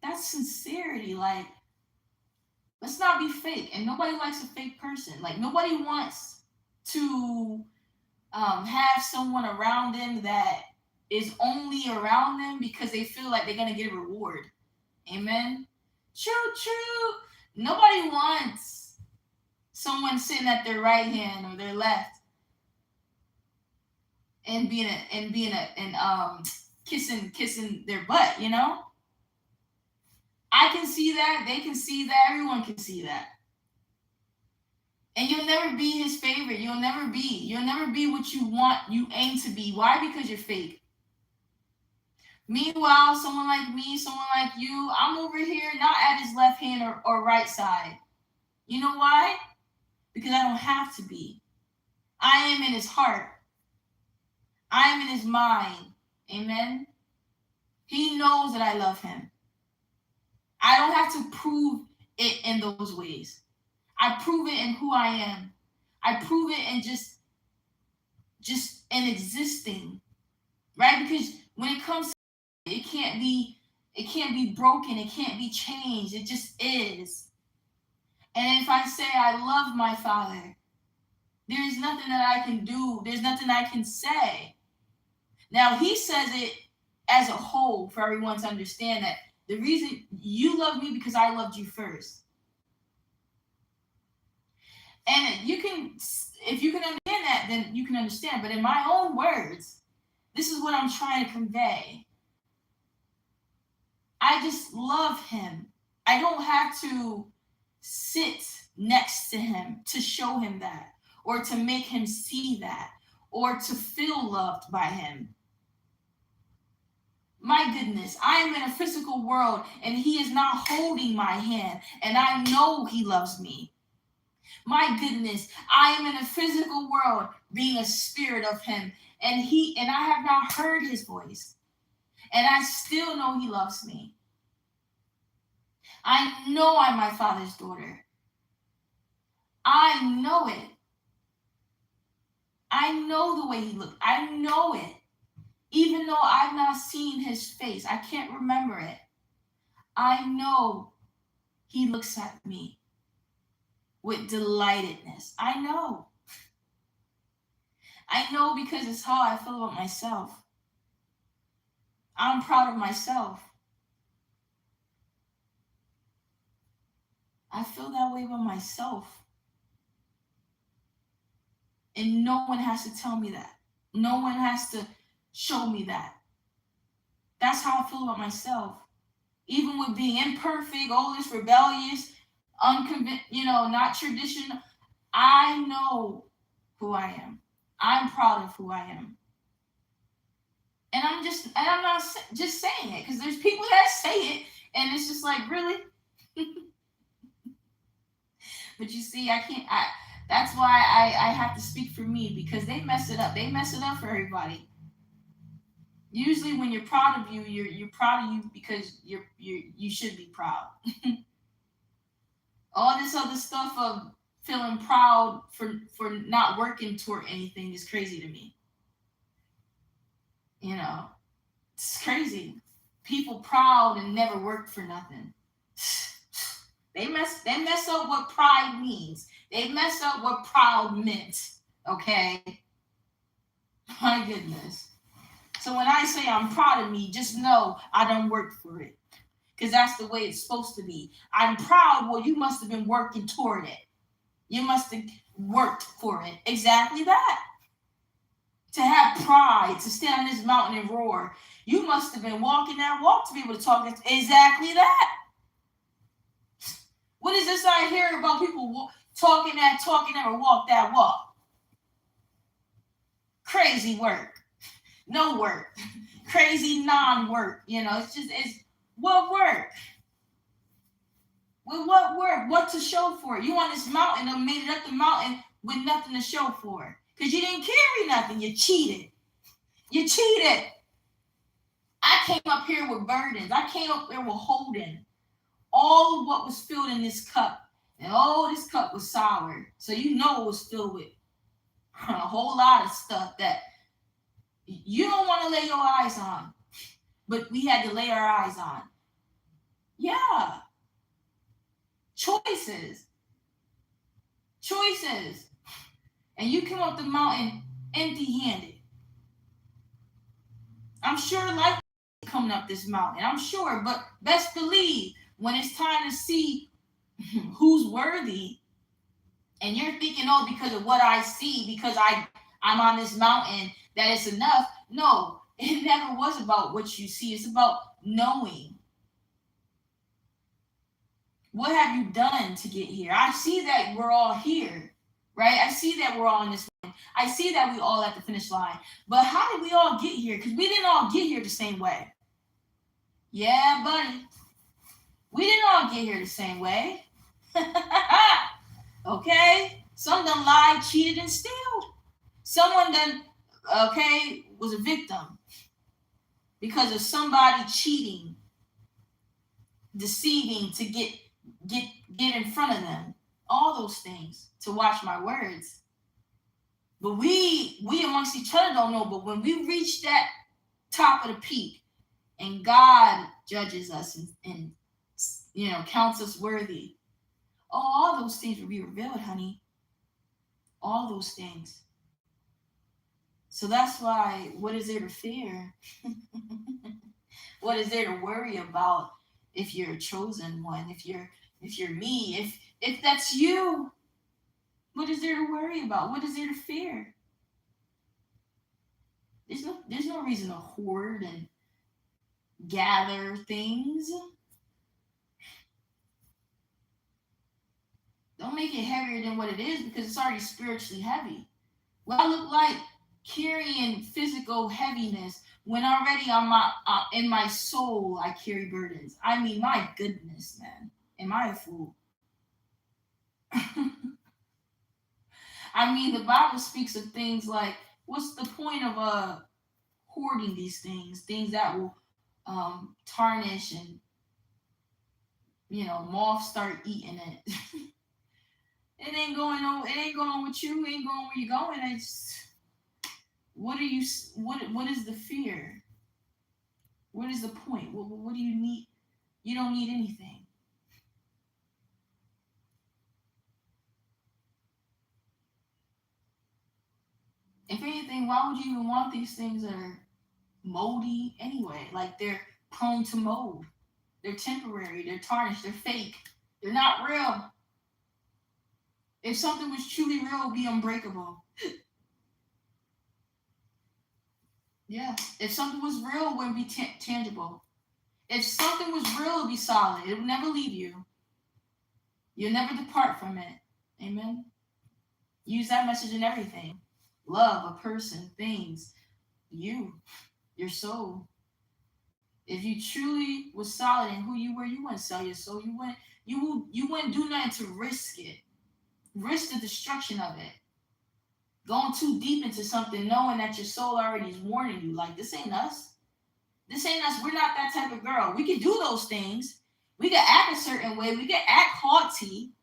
That's sincerity. Like, let's not be fake. And nobody likes a fake person. Like, nobody wants to have someone around them that is only around them because they feel like they're gonna get a reward. Amen. True, true. Nobody wants someone sitting at their right hand or their left and kissing their butt. I can see that, they can see that, everyone can see that. And you'll never be his favorite. You'll never be what you want, you aim to be. Why? Because you're fake. Meanwhile, someone like me, someone like you, I'm over here not at his left hand or right side. You know why? Because I don't have to be. I am in his heart. I am in his mind. Amen. He knows that I love him. I don't have to prove it in those ways. I prove it in who I am. I prove it in just in existing. Right? Because when it comes to it can't be broken, it can't be changed. It just is. And if I say I love my Father, there is nothing that I can do. There's nothing I can say. Now, he says it as a whole for everyone to understand that the reason you love me because I loved you first. And you can, if you can understand that, then you can understand. But in my own words, this is what I'm trying to convey. I just love him. I don't have to sit next to him to show him that, or to make him see that, or to feel loved by him. My goodness, I am in a physical world and he is not holding my hand, and I know he loves me. My goodness, I am in a physical world being a spirit of him, and I have not heard his voice, and I still know he loves me. I know I'm my Father's daughter. I know it. I know the way he looked. I know it. Even though I've not seen his face, I can't remember it. I know he looks at me with delightedness. I know. I know because it's how I feel about myself. I'm proud of myself. I feel that way about myself. And no one has to tell me that. No one has to show me that. That's how I feel about myself. Even with being imperfect, all this rebellious, not traditional, I know who I am. I'm proud of who I am. And I'm not just saying it because there's people that say it and it's just like, really? But you see, that's why I have to speak for me, because they mess it up. They mess it up for everybody. Usually when you're proud of you, you're proud of you because you should be proud. All this other stuff of feeling proud for not working toward anything is crazy to me. It's crazy. People proud and never work for nothing. They mess up what pride means. They mess up what proud meant. Okay? My goodness. So when I say I'm proud of me, just know I don't work for it. Because that's the way it's supposed to be. I'm proud. Well, you must have been working toward it. You must have worked for it. Exactly that. To have pride, to stand on this mountain and roar, you must have been walking that walk to be able to talk. Exactly that. What is this I hear about people talking that, or walk that walk? Crazy work. No work. Crazy non-work. It's what work? Well, what work? What to show for it? You on this mountain and made it up the mountain with nothing to show for it. Because you didn't carry nothing. You cheated. You cheated. I came up here with burdens. I came up there with holding all of what was filled in this cup. And this cup was sour. So it was filled with a whole lot of stuff that you don't want to lay your eyes on. But we had to lay our eyes on. Yeah. Choices. And you come up the mountain empty-handed. I'm sure life is coming up this mountain. I'm sure. But best believe when it's time to see who's worthy, and you're thinking, because of what I see, because I'm on this mountain, that it's enough. No, it never was about what you see. It's about knowing. What have you done to get here? I see that we're all here. right? I see that we're all in this line. I see that we all at the finish line. But how did we all get here? Because we didn't all get here the same way. Yeah, buddy. We didn't all get here the same way. Okay? Some done lied, cheated, and steal. Someone done, okay, was a victim because of somebody cheating, deceiving to get get in front of them. All those things to watch my words. But we amongst each other don't know. But when we reach that top of the peak, and God judges us and counts us worthy, all those things will be revealed, honey. All those things. So that's why, what is there to fear? What is there to worry about if you're a chosen one? If you're me, if that's you, what is there to worry about? What is there to fear? There's no reason to hoard and gather things. Don't make it heavier than what it is, because it's already spiritually heavy. What I look like carrying physical heaviness when already in my soul I carry burdens. I mean, my goodness, man, am I a fool? I mean, the Bible speaks of things like, what's the point of hoarding these things that will tarnish, and moths start eating it. It ain't going on. It ain't going with you. It ain't going where you're going. It's what are you? What is the fear? What is the point? What do you need? You don't need anything. If anything, why would you even want these things that are moldy anyway? Like, they're prone to mold. They're temporary. They're tarnished. They're fake. They're not real. If something was truly real, it would be unbreakable. Yeah. If something was real, it wouldn't be tangible. If something was real, it would be solid. It would never leave you. You'll never depart from it. Amen. Use that message in everything. Love, a person, things, your soul. If you truly was solid in who you were, you wouldn't sell your soul. You wouldn't do nothing to risk it. Risk the destruction of it. Going too deep into something, knowing that your soul already is warning you, like, this ain't us. This ain't us. We're not that type of girl. We can do those things. We can act a certain way. We can act haughty,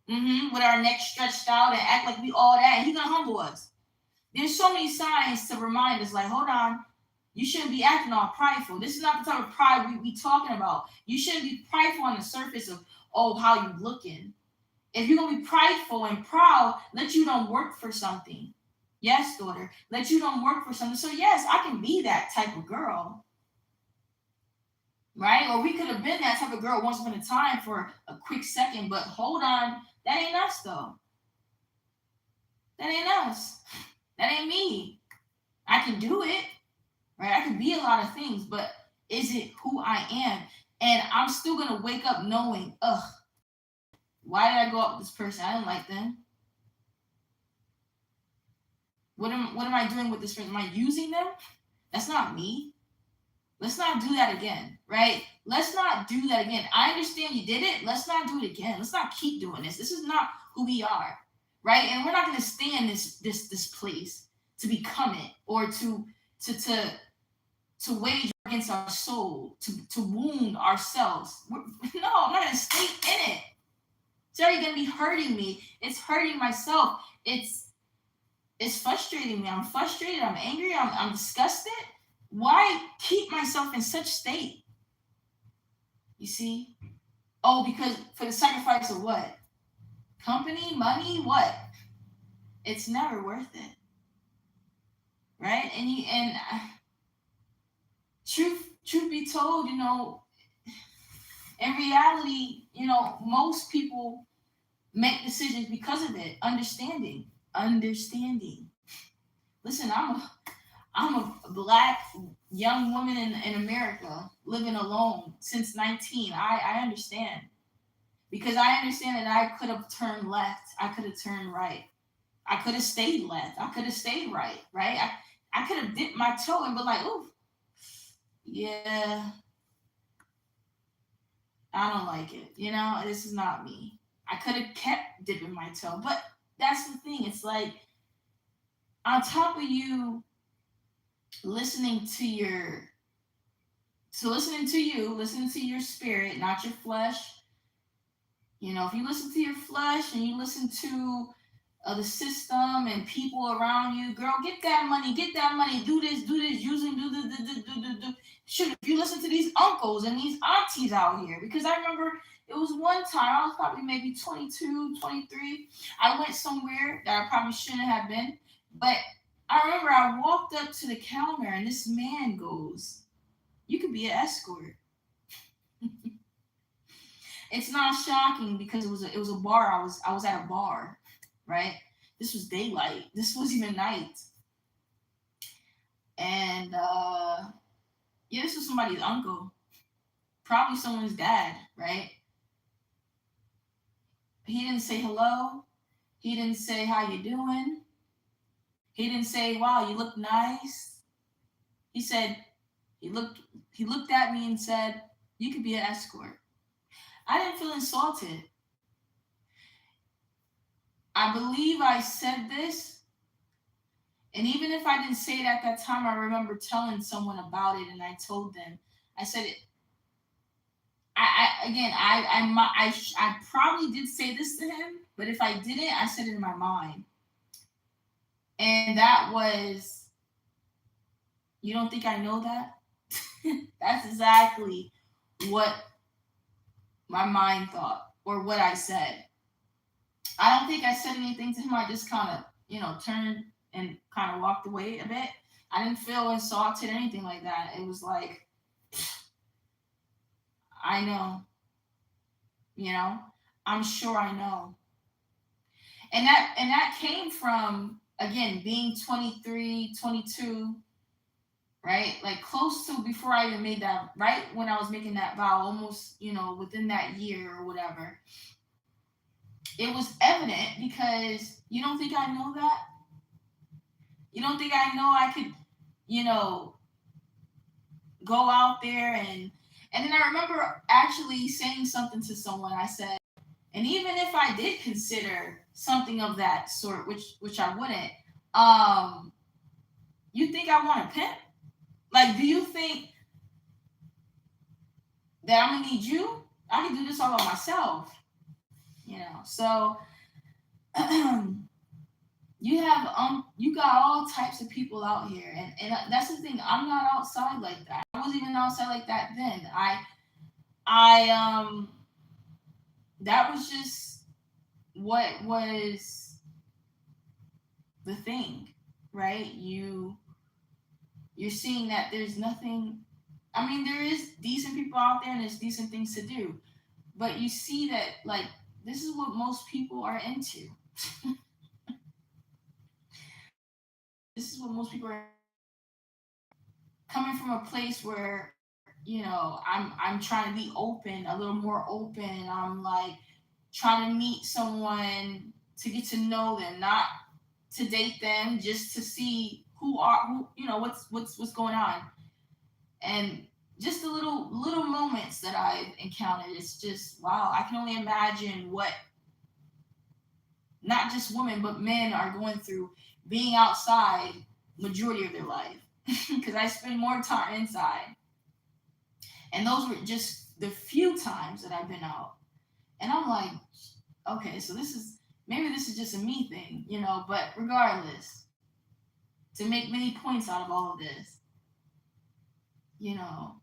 with our neck stretched out, and act like we all that. And He's gonna humble us. There's so many signs to remind us, like, hold on, you shouldn't be acting all prideful. This is not the type of pride we talking about. You shouldn't be prideful on the surface of, how you looking. If you're gonna be prideful and proud, let you don't work for something. Yes, daughter, let you don't work for something. So yes, I can be that type of girl, right? Or we could have been that type of girl once upon a time for a quick second, but hold on, that ain't us though. That ain't us. That ain't me. I can do it, right? I can be a lot of things, but is it who I am? And I'm still gonna wake up knowing, why did I go out with this person? I didn't like them. What am I doing with this person? Am I using them? That's not me. Let's not do that again, right? Let's not do that again. I understand you did it. Let's not do it again. Let's not keep doing this. This is not who we are, right? And we're not going to stay in this place to become it, or to wage against our soul, to wound ourselves. No, I'm not going to stay in it. It's already going to be hurting me. It's hurting myself. It's frustrating me. I'm frustrated. I'm angry. I'm disgusted. Why keep myself in such state? You see? Because for the sacrifice of what? Company, money, what? It's never worth it, right? And truth be told, in reality, most people make decisions because of it. Understanding. Listen, I'm a black young woman in America living alone since 19. I understand, because I understand that I could have turned left. I could have turned right. I could have stayed left. I could have stayed right, right? I could have dipped my toe and been like, oh, yeah, I don't like it. This is not me. I could have kept dipping my toe. But that's the thing. It's like, on top of you listening to your, listening to your spirit, not your flesh. If you listen to your flesh and you listen to the system and people around you, girl, get that money, do this, using, do. Shoot, if you listen to these uncles and these aunties out here, because I remember it was one time, I was probably maybe 22, 23. I went somewhere that I probably shouldn't have been, but I remember I walked up to the counter and this man goes, "You could be an escort." It's not shocking because it was a bar. I was at a bar, right? This was daylight. This was even night, and yeah, this was somebody's uncle, probably someone's dad, right? He didn't say hello. He didn't say how you doing. He didn't say, "Wow, you look nice." He said he looked he looked at me and said, "You could be an escort." I didn't feel insulted. I believe I said this. And even if I didn't say it at that time, I remember telling someone about it, and I told them, I said, I again, I probably did say this to him, but if I didn't, I said it in my mind, and that was, "You don't think I know that?" That's exactly what my mind thought or what I said. I don't think I said anything to him. I just kind of, turned and kind of walked away a bit. I didn't feel insulted or anything like that. It was like, I know, you know, I'm sure I know. And that came from, again, being 23, 22, right? Like close to before I even made that, right when I was making that vow, almost, within that year or whatever. It was evident because you don't think I know that? You don't think I know I could, you know, go out there and then I remember actually saying something to someone. I said, and even if I did consider something of that sort, which I wouldn't, um, you think I want to pimp? Like, do you think that I'm gonna need you? I can do this all by myself, So you got all types of people out here, and that's the thing. I'm not outside like that. I wasn't even outside like that then. I that was just what was the thing, right? You're seeing that there's nothing. I mean, there is decent people out there, and there's decent things to do, but you see that, like, this is what most people are into. This is what most people are coming from a place where, I'm trying to be open, a little more open. I'm like trying to meet someone to get to know them, not to date them, just to see who what's going on. And just the little moments that I've encountered, it's just wow. I can only imagine what not just women but men are going through being outside majority of their life, because I spend more time inside. And those were just the few times that I've been out. And I'm like, okay, so this is just a me thing, but regardless, to make many points out of all of this, you know,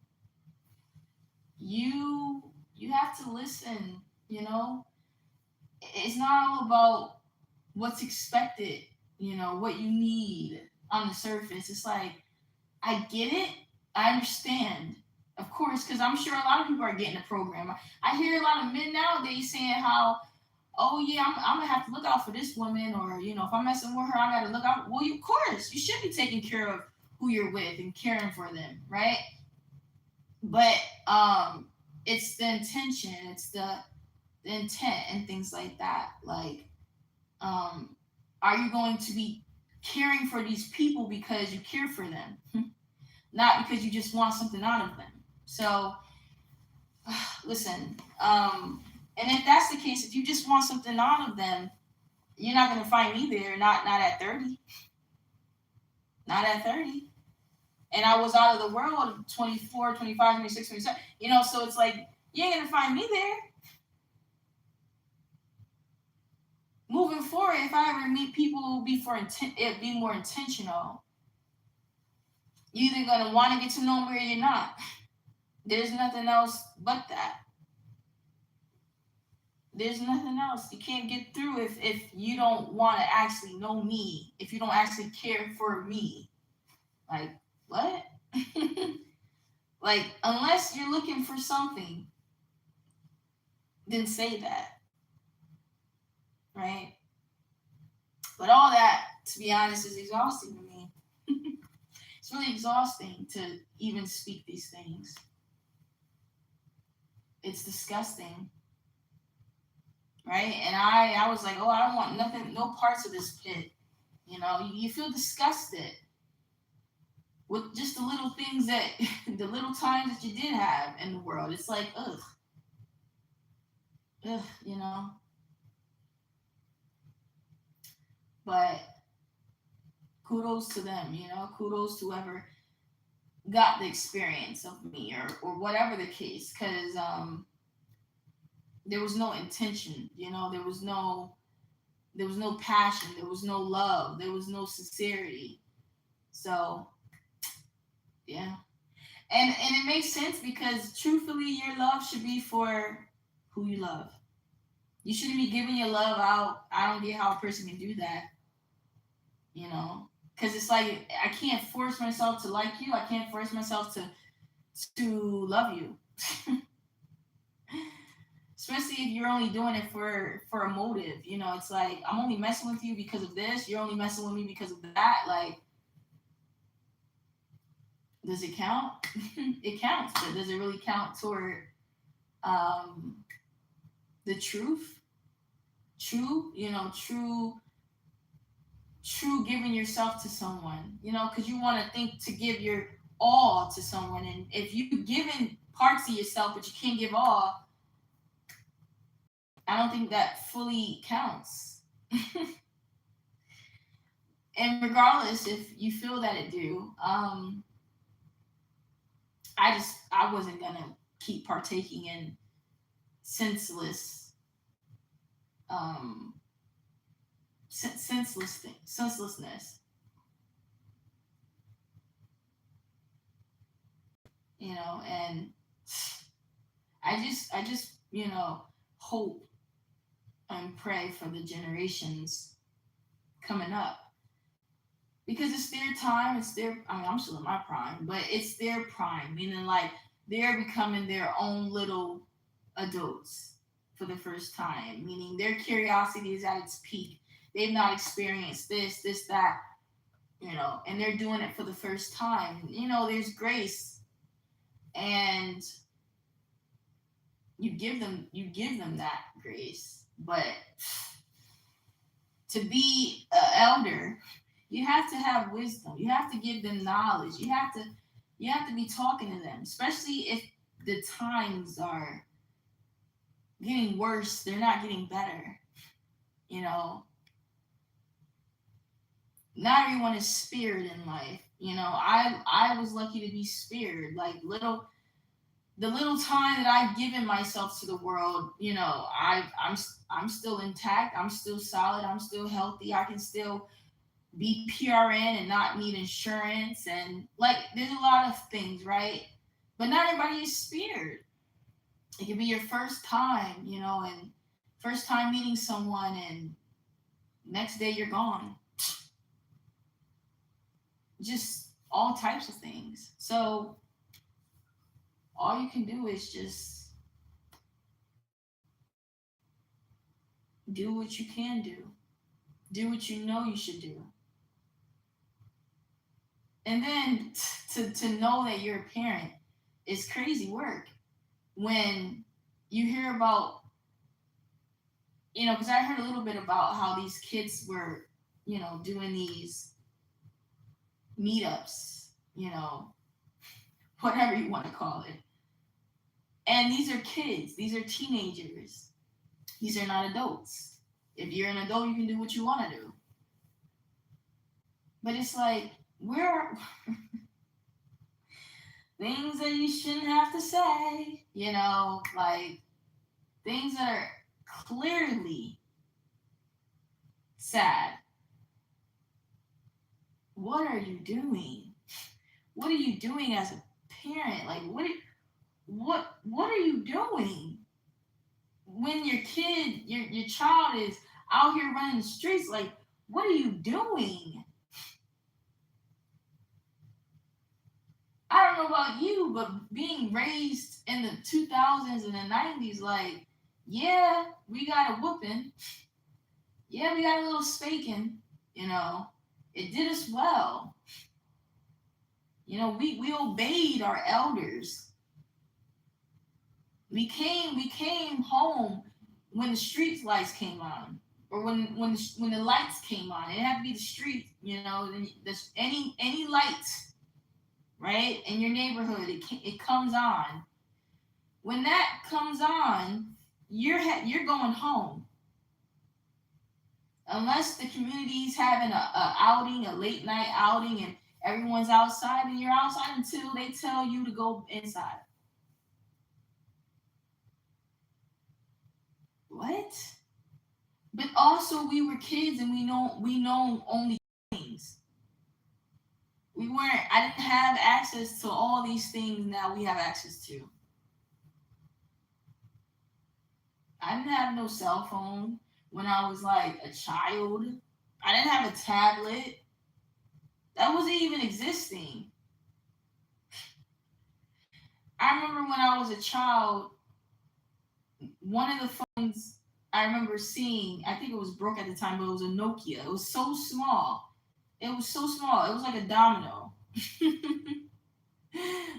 you you have to listen, It's not all about what's expected, what you need on the surface. It's like, I get it, I understand. Of course, because I'm sure a lot of people are getting the program. I hear a lot of men nowadays saying how, "Oh yeah, I'm gonna have to look out for this woman," or if I'm messing with her, I gotta look out. Well, of course, you should be taking care of who you're with and caring for them, right? But it's the intention, it's the intent and things like that. Like, um, Are you going to be caring for these people because you care for them, not because you just want something out of them? So, listen, and if that's the case, if you just want something out of them, you're not going to find me there. Not at 30. Not at 30. And I was out of the world at 24, 25, 26, 27. So it's like, you ain't going to find me there. Moving forward, if I ever meet people who will be be more intentional, you're either going to want to get to know me or you're not. There's nothing else but that. There's nothing else. You can't get through if you don't want to actually know me, if you don't actually care for me. Like, what? Like, unless you're looking for something, then say that. Right? But all that, to be honest, is exhausting to me. It's really exhausting to even speak these things. It's disgusting. Right? And I was like, oh, I don't want nothing, no parts of this pit. You feel disgusted with just the little things the little times that you did have in the world. It's like, ugh. But kudos to them, kudos to whoever got the experience of me or whatever the case, because there was no intention, there was no passion, there was no love, there was no sincerity. So yeah. And it makes sense because truthfully your love should be for who you love. You shouldn't be giving your love out. I don't get how a person can do that. Because it's like I can't force myself to like you. I can't force myself to love you. Especially if you're only doing it for a motive. It's like I'm only messing with you because of this. You're only messing with me because of that. Like, does it count? It counts, but does it really count toward the truth? True giving yourself to someone, because you want to think to give your all to someone. And if you've given parts of yourself but you can't give all, I don't think that fully counts. And regardless if you feel that it do, I wasn't gonna keep partaking in senselessness. And I just hope and pray for the generations coming up, because it's their time. I'm still in my prime, but it's their prime, meaning like they're becoming their own little adults for the first time, meaning their curiosity is at its peak. They've not experienced this, that, and they're doing it for the first time. There's grace, and you give them that grace. But to be an elder, you have to have wisdom. You have to give them knowledge. You have to be talking to them, especially if the times are getting worse. They're not getting better. Not everyone is spared in life. I was lucky to be spared. Like the little time that I've given myself to the world, I'm still intact. I'm still solid. I'm still healthy. I can still be PRN and not need insurance, and like there's a lot of things, right? But not everybody is spared. It could be your first time, and first time meeting someone, and next day you're gone. Just all types of things. So all you can do is just do what you can do. Do what you know you should do. And then to know that you're a parent is crazy work. When you hear about, because I heard a little bit about how these kids were doing these meetups, whatever you want to call it. And these are kids, these are teenagers, these are not adults. If you're an adult, you can do what you want to do. But it's like, where are things that you shouldn't have to say, like things that are clearly sad. What are you doing? What are you doing as a parent? Like what are you doing when your kid, your child is out here running the streets? Like, what are you doing? I don't know about you, but being raised in the 2000s and the 90s, like, yeah, we got a whooping. Yeah, we got a little spanking, you know. It did us well. We obeyed our elders. We came home when the street lights came on, or when the lights came on. It had to be the street, any lights, right, in your neighborhood. It comes on. When that comes on, you're going home. Unless the community's having a outing, a late night outing, and everyone's outside, and you're outside until they tell you to go inside. What? But also, we were kids, and we know only things. We weren't. I didn't have access to all these things now we have access to. I didn't have no cell phone when I was like a child. I didn't have a tablet. That wasn't even existing. I remember when I was a child, one of the phones I remember seeing, I think it was broke at the time, but it was a Nokia. It was so small. It was so small. It was like a domino.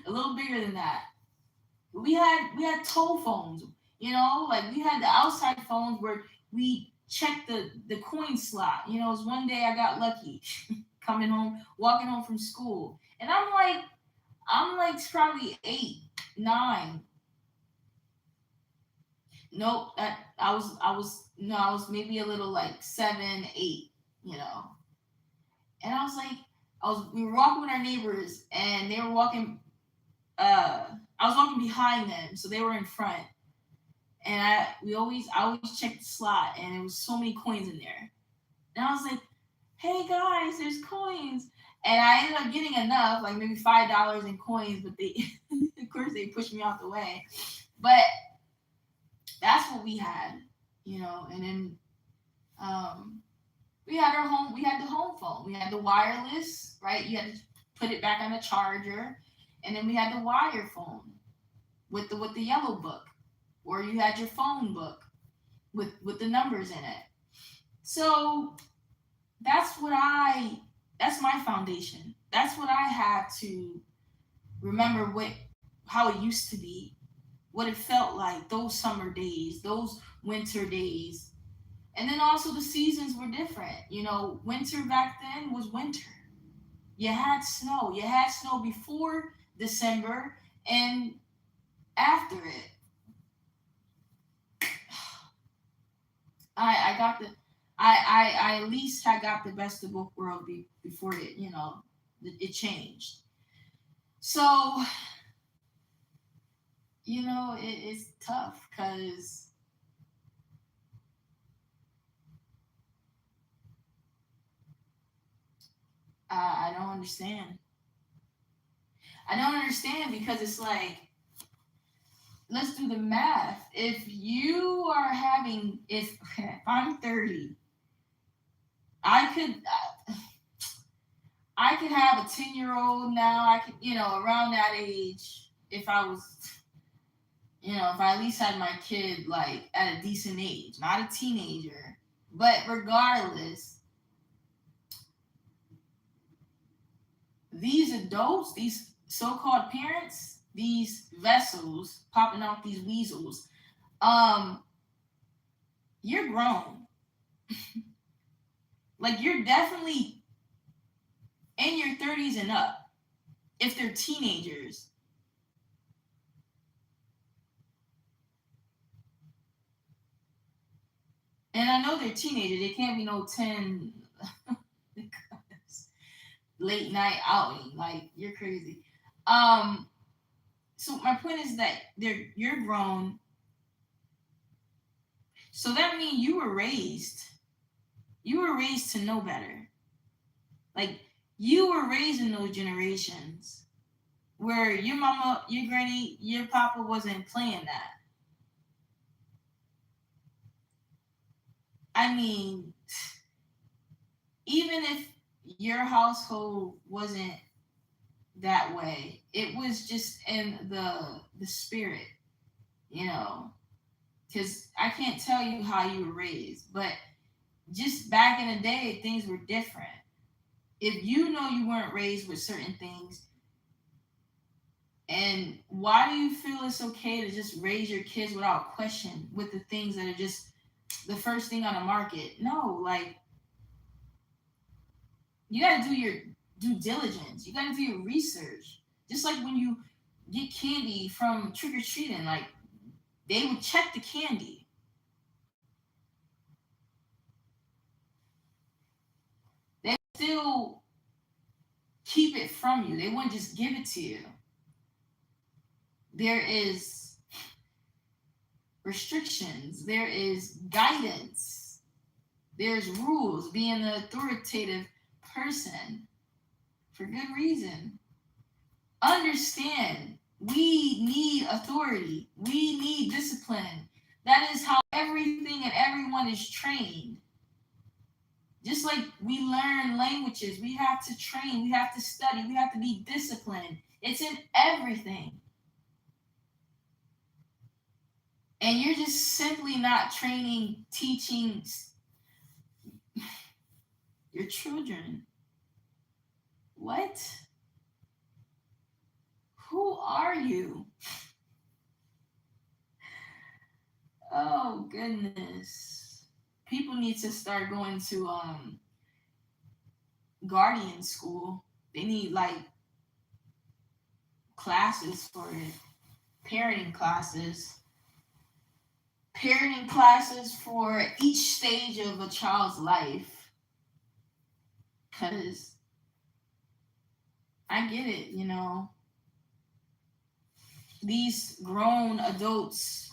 A little bigger than that. We had toll phones, like we had the outside phones where we checked the coin slot. It was one day I got lucky coming home, walking home from school. And I'm like probably 8, 9. Nope, that I was maybe a little like 7, 8. And I was like, we were walking with our neighbors, and they were walking. I was walking behind them, so they were in front. And I always checked the slot, and there was so many coins in there. And I was like, "Hey guys, there's coins." And I ended up getting enough, like maybe $5 in coins, but they, of course, they pushed me out the way. But that's what we had. And then we had we had the home phone, we had the wireless, right? You had to put it back on the charger, and then we had the wire phone with the yellow book, or you had your phone book with the numbers in it. So that's that's my foundation. That's what I have to remember, how it used to be, what it felt like, those summer days, those winter days. And then also the seasons were different. Winter back then was winter. You had snow. You had snow before December and after it. I got the I at least I got the best of both worlds before it changed. So it's tough because I don't understand. I don't understand because it's like, let's do the math. If I'm 30, I could have a 10-year old now. I could, around that age, if I was, if I at least had my kid like at a decent age, not a teenager. But regardless, these adults, these so-called parents, these vessels popping out these weasels, you're grown. Like, you're definitely in your 30s and up if they're teenagers. And I know they're teenagers. They can't be no 10 late night outing. Like, you're crazy. Um, so my point is that you're grown. So that means you were raised to know better. Like, you were raised in those generations where your mama, your granny, your papa wasn't playing that. I mean, even if your household wasn't that way, it was just in the spirit, you know. Because I can't tell you how you were raised, but just back in the day, things were different. If you know you weren't raised with certain things, and why do you feel it's okay to just raise your kids without question with the things that are just the first thing on the market? No, like, you got to do your due diligence. You got to do your research. Just like when you get candy from trick or treating, like, they would check the candy. They still keep it from you. They wouldn't just give it to you. There is restrictions. There is guidance. There's rules. Being the authoritative person for good reason. Understand, we need authority. We need discipline. That is how everything and everyone is trained. Just like we learn languages, we have to train, we have to study, we have to be disciplined. It's in everything. And you're just simply not training, teaching your children. What? Who are you? Oh, goodness. People need to start going to guardian school. They need, like, classes for it. Parenting classes for each stage of a child's life. Because I get it, these grown adults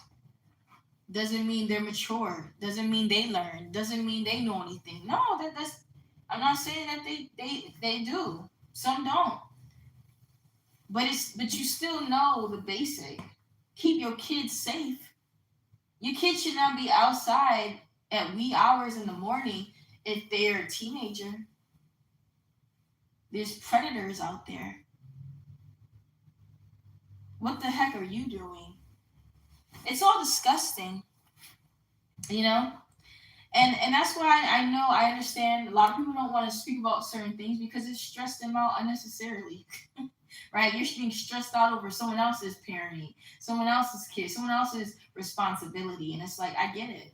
doesn't mean they're mature, doesn't mean they learn, doesn't mean they know anything. No, that's I'm not saying that they do. Some don't. But you still know the basic. Keep your kids safe. Your kids should not be outside at wee hours in the morning if they're a teenager. There's predators out there. What the heck are you doing? It's all disgusting, you know? And that's why I know I understand a lot of people don't want to speak about certain things because it stressed them out unnecessarily. Right? You're being stressed out over someone else's parenting, someone else's kid, someone else's responsibility. And it's like, I get it.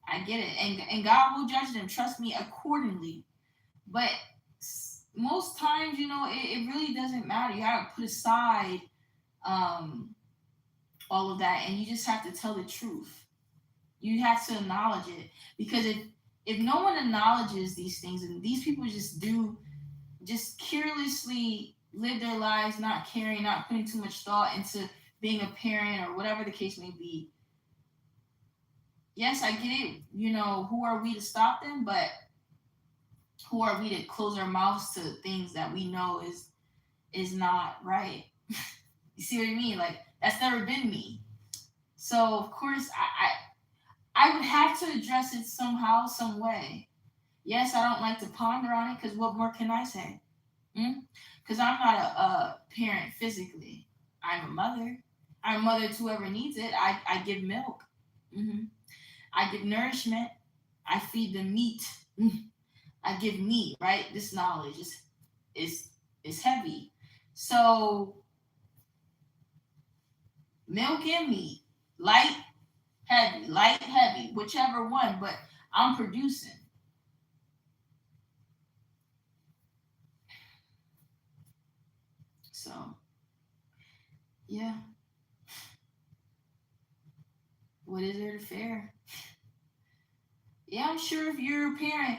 I get it. And God will judge them, trust me, accordingly. But most times, it really doesn't matter. You gotta put aside um, all of that and you just have to tell the truth. You have to acknowledge it. Because if no one acknowledges these things and these people just carelessly live their lives, not caring, not putting too much thought into being a parent or whatever the case may be. Yes, I get it. Who are we to stop them? But who are we to close our mouths to things that we know is not right? You see what I mean? Like, that's never been me. So of course I would have to address it somehow, some way. Yes, I don't like to ponder on it because what more can I say? Because I'm not a parent physically. I'm a mother. I'm a mother to whoever needs it. I give milk. hmm I give nourishment. I feed them meat. I give meat, right? This knowledge is heavy. So milk and meat, light, heavy, whichever one, but I'm producing. So, yeah. What is there to fear? Yeah, I'm sure if you're a parent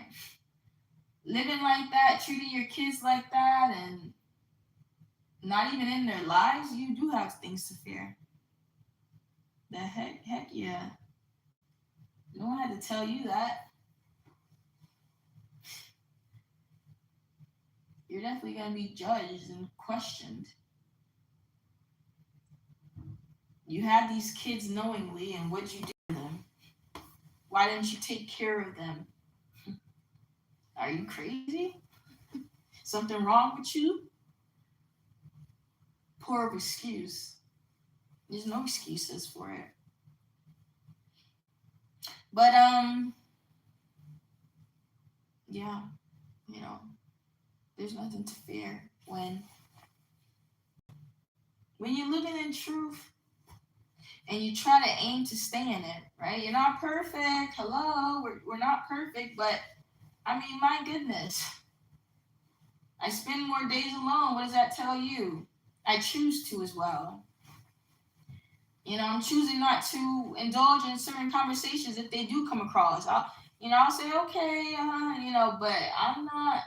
living like that, treating your kids like that, and not even in their lives, you do have things to fear. The heck yeah. No one had to tell you that. You're definitely going to be judged and questioned. You had these kids knowingly, and what'd you do to them? Why didn't you take care of them? Are you crazy? Something wrong with you? Poor excuse. There's no excuses for it. But yeah, you know, there's nothing to fear when you're living in truth and you try to aim to stay in it, right? You're not perfect. Hello, we're not perfect, but I mean, my goodness. I spend more days alone. What does that tell you? I choose to as well. I'm choosing not to indulge in certain conversations if they do come across. I'll say okay, but I'm not.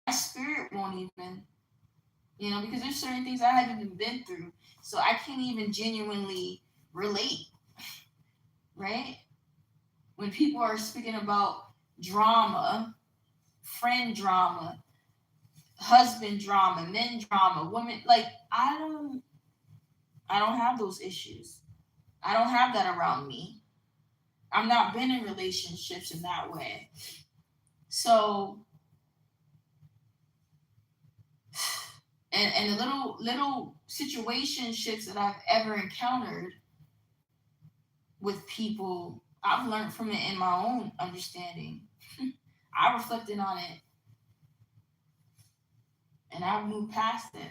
My spirit won't even, because there's certain things I haven't even been through, so I can't even genuinely relate, right? When people are speaking about drama, friend drama, husband drama, men drama, women, like I don't have those issues. I don't have that around me. I've not been in relationships in that way. So and the little situationships that I've ever encountered with people, I've learned from it in my own understanding. I reflected on it and I've moved past it.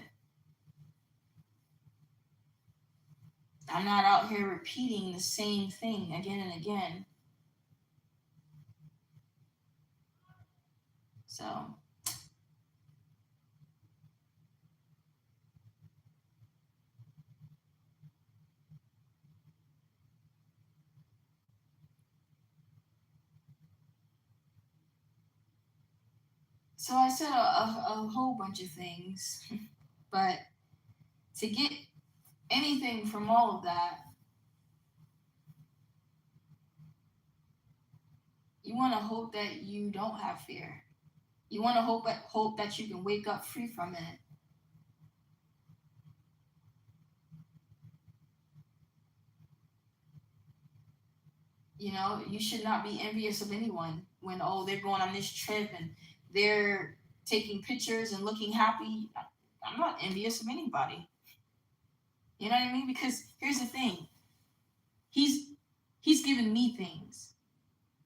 I'm not out here repeating the same thing again and again. So I said a whole bunch of things, but to get anything from all of that, you want to hope that you don't have fear. You want to hope that you can wake up free from it. You should not be envious of anyone when they're going on this trip and they're taking pictures and looking happy. I'm not envious of anybody. You know what I mean? Because here's the thing. He's given me things.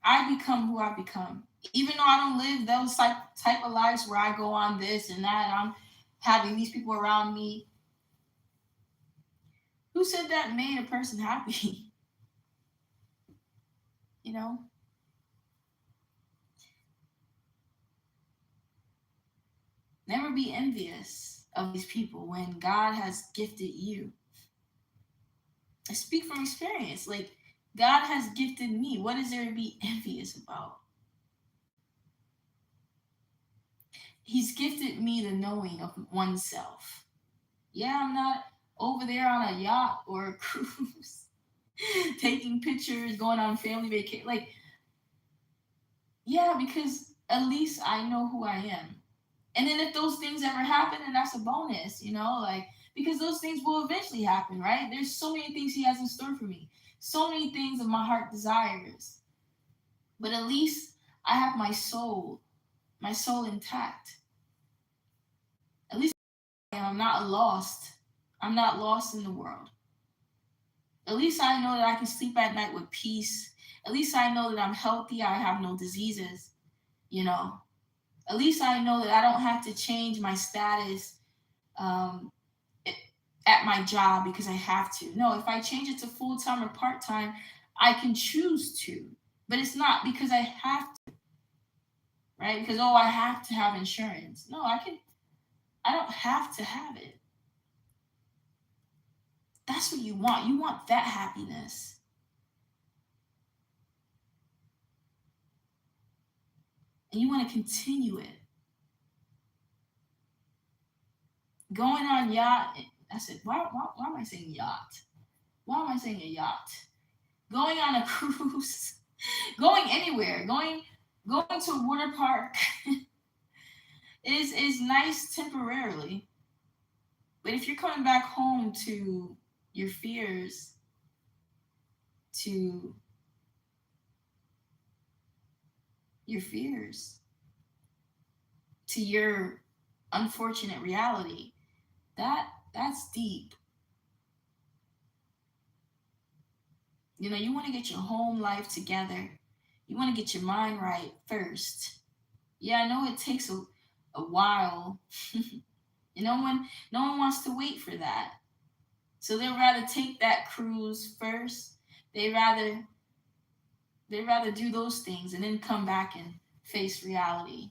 I become who I become. Even though I don't live those type of lives where I go on this and that, and I'm having these people around me. Who said that made a person happy? you know? Never be envious of these people when God has gifted you. I speak from experience. Like, God has gifted me. What is there to be envious about? He's gifted me the knowing of oneself. Yeah, I'm not over there on a yacht or a cruise taking pictures, going on family vacation. Like, yeah, because at least I know who I am. And then if those things ever happen, then that's a bonus, like, because those things will eventually happen, right? There's so many things he has in store for me, so many things that my heart desires. But at least I have my soul intact. At least I'm not lost. I'm not lost in the world. At least I know that I can sleep at night with peace. At least I know that I'm healthy. I have no diseases, you know. At least I know that I don't have to change my status um, at my job because I have to. No, if I change it to full time or part time, I can choose to. But it's not because I have to, right? Because, oh, I have to have insurance. No, I don't have to have it. That's what you want. You want that happiness. And you want to continue it. Going on yacht. I said, why am I saying yacht? Why am I saying a yacht? Going on a cruise, going anywhere, going to a water park is nice temporarily. But if you're coming back home to your fears, to your fears, to your unfortunate reality, that's deep. You know, you want to get your home life together. You want to get your mind right first. Yeah, I know it takes a while. You know, when no one wants to wait for that. So they'd rather take that cruise first. They rather they rather do those things and then come back and face reality.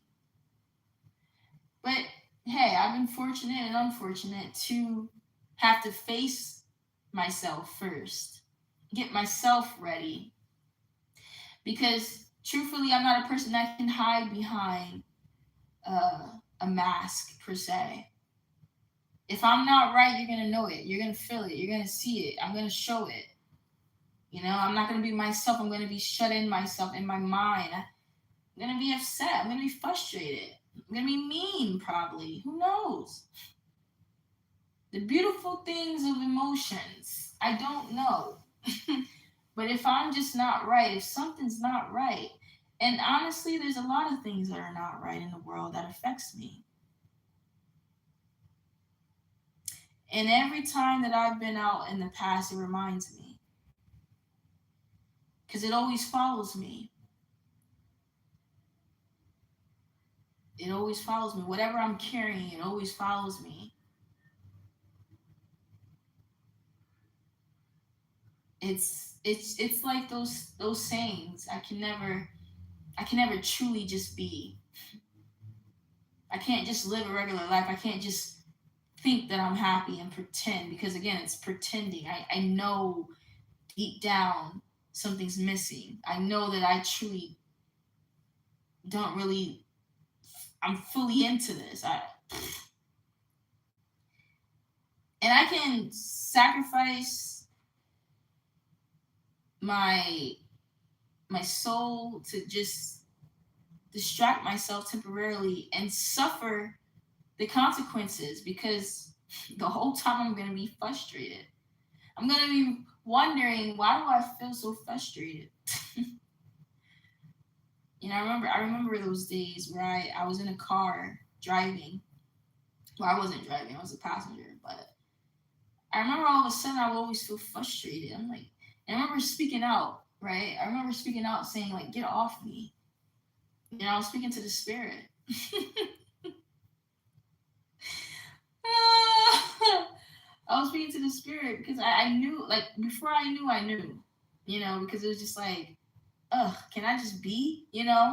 But hey, I've been fortunate and unfortunate to have to face myself first, get myself ready. Because truthfully, I'm not a person that can hide behind a mask per se. If I'm not right, you're gonna know it. You're gonna feel it. You're gonna see it. I'm gonna show it. You know, I'm not gonna be myself. I'm gonna be shut in myself in my mind. I'm gonna be upset. I'm gonna be frustrated. I'm gonna be mean, probably. Who knows? The beautiful things of emotions. I don't know. But if I'm just not right, if something's not right, and honestly, there's a lot of things that are not right in the world that affects me. And every time that I've been out in the past, it reminds me. Because it always follows me. It always follows me. Whatever I'm carrying, it always follows me. It's like those sayings. I can never truly just be. I can't just live a regular life. I can't just think that I'm happy and pretend because again it's pretending. I know deep down something's missing. I know that I truly don't really I'm fully into this. And I can sacrifice my my soul to just distract myself temporarily and suffer the consequences because the whole time I'm going to be frustrated. I'm going to be wondering why do I feel so frustrated? You know, I remember those days where I was in a car driving. Well, I wasn't driving, I was a passenger, but I remember all of a sudden I would always feel frustrated. I'm like, and I remember speaking out, right? I remember speaking out saying, like, get off me. You know, I was speaking to the spirit. I was speaking to the spirit because I knew, like, before I knew, you know, because it was just like, ugh, can I just be, you know?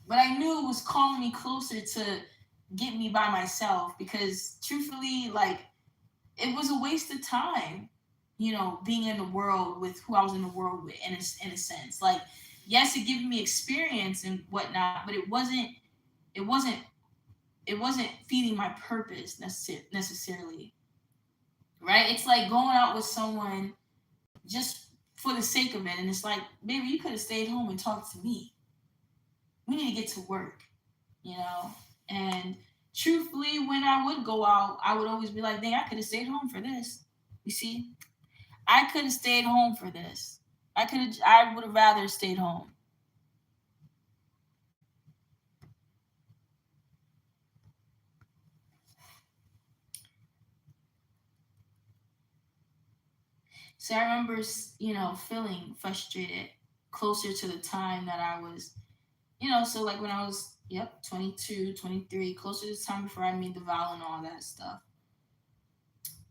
But I knew it was calling me closer to get me by myself because truthfully, like, it was a waste of time, you know, being in the world with who I was in the world with, in a sense. Like, yes, it gave me experience and whatnot, but it wasn't, it wasn't feeding my purpose necessarily, right? It's like going out with someone just for the sake of it, and it's like, baby, you could have stayed home and talked to me. We need to get to work, you know. And truthfully, when I would go out, I would always be like, dang, I could have stayed home for this. You see, I could have stayed home for this. I would have rather stayed home. So I remember, you know, feeling frustrated closer to the time that I was, you know, so like when I was, yep, 22, 23, closer to the time before I made the vow and all that stuff,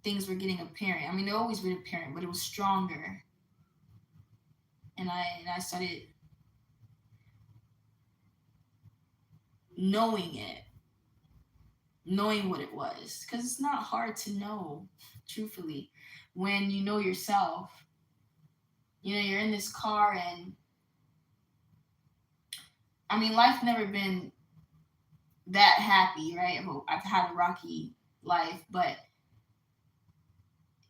things were getting apparent. I mean, they always been apparent, but it was stronger. And I started knowing it, knowing what it was, because it's not hard to know, truthfully, when you know yourself. You know, you're in this car, and I mean, life never been that happy, right? I've had a rocky life, but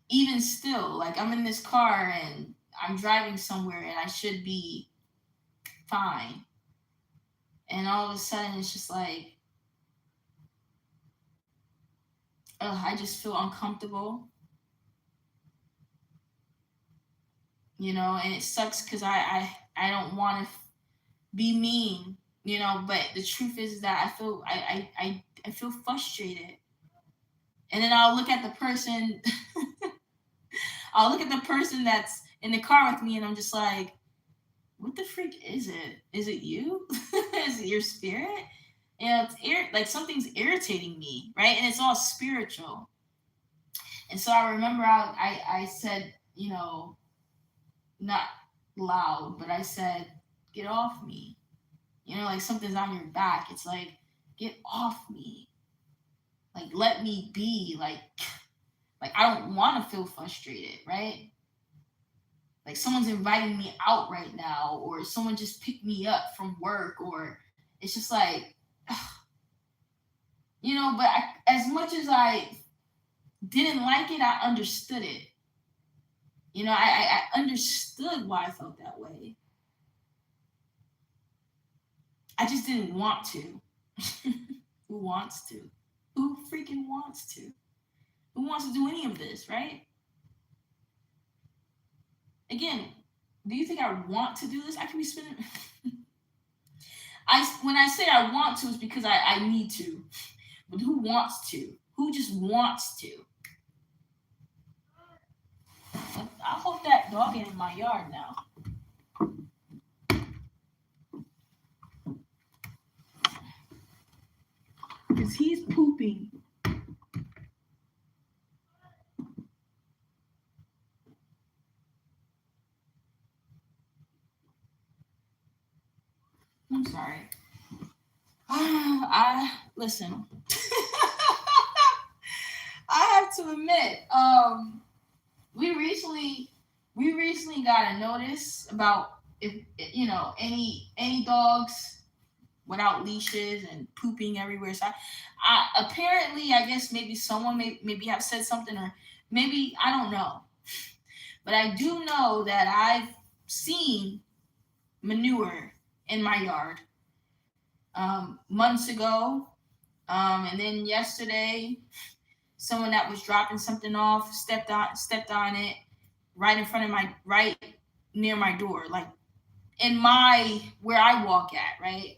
even still, like, I'm in this car and I'm driving somewhere and I should be fine. And all of a sudden, it's just like, I just feel uncomfortable, you know, and it sucks because I don't want to be mean, you know, but the truth is that I feel frustrated. And then I'll look at the person, I'll look at the person that's in the car with me, and I'm just like, what the freak is it? Is it you? Is it your spirit? You know, like something's irritating me, right? And it's all spiritual. And so I remember I said, you know, not loud, but I said, get off me. You know, like something's on your back. It's like, get off me. Like, let me be. Like I don't want to feel frustrated, right? Like someone's inviting me out right now, or someone just picked me up from work, or it's just like, you know, but as much as I didn't like it, I understood it. You know, I understood why I felt that way. I just didn't want to. Who wants to? Who freaking wants to? Who wants to do any of this, right? Again, do you think I want to do this? I could be spending. When I say I want to, it's because I need to. But who wants to? Who just wants to? I hope that dog ain't in my yard now. Because he's pooping. I'm sorry. I listen. I have to admit, we recently got a notice about, if you know, any dogs without leashes and pooping everywhere. So I apparently, I guess maybe someone maybe have said something, or maybe I don't know, but I do know that I've seen manure in my yard months ago, and then yesterday, someone that was dropping something off stepped on it right in front of my right near my door, like in my where I walk at, right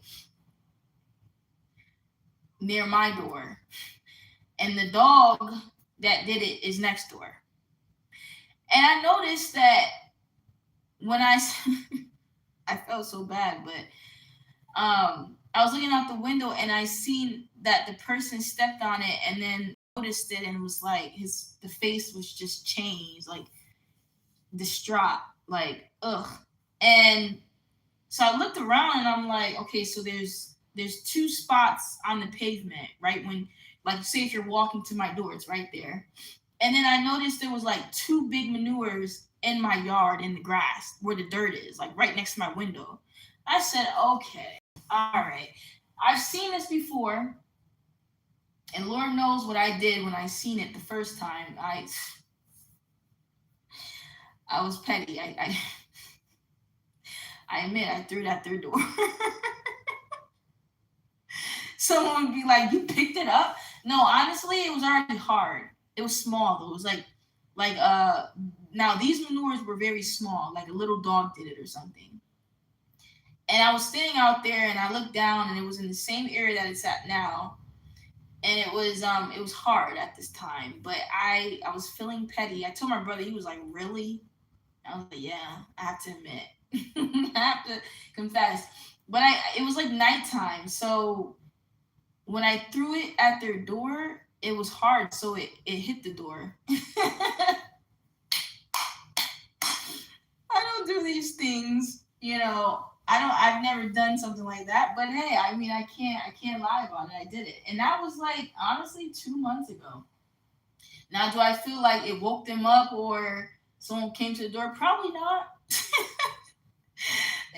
near my door, and the dog that did it is next door. And I noticed that when I felt so bad, but I was looking out the window and I seen that the person stepped on it, and then noticed it, and it was like the face was just changed, like distraught, like ugh. And so I looked around and I'm like, okay, so there's two spots on the pavement, right? When, like, say if you're walking to my door, it's right there. And then I noticed there was like two big manures in my yard in the grass where the dirt is, like right next to my window. I said, okay, all right. I've seen this before, and Lord knows what I did when I seen it the first time. I was petty. I admit I threw it at their door. Someone would be like, "You picked it up?" No, honestly, it was already hard. It was small though. It was like now these manures were very small, like a little dog did it or something. And I was standing out there and I looked down and it was in the same area that it's at now. And it was hard at this time, but I was feeling petty. I told my brother, he was like, "Really?" I was like, "Yeah, I have to admit." I have to confess. But it was like nighttime, so when I threw it at their door, it was hard, so it hit the door. I don't do these things, you know. I've never done something like that, but hey, I mean, I can't lie about it. I did it, and that was like honestly 2 months ago. Now, do I feel like it woke them up or someone came to the door? Probably not.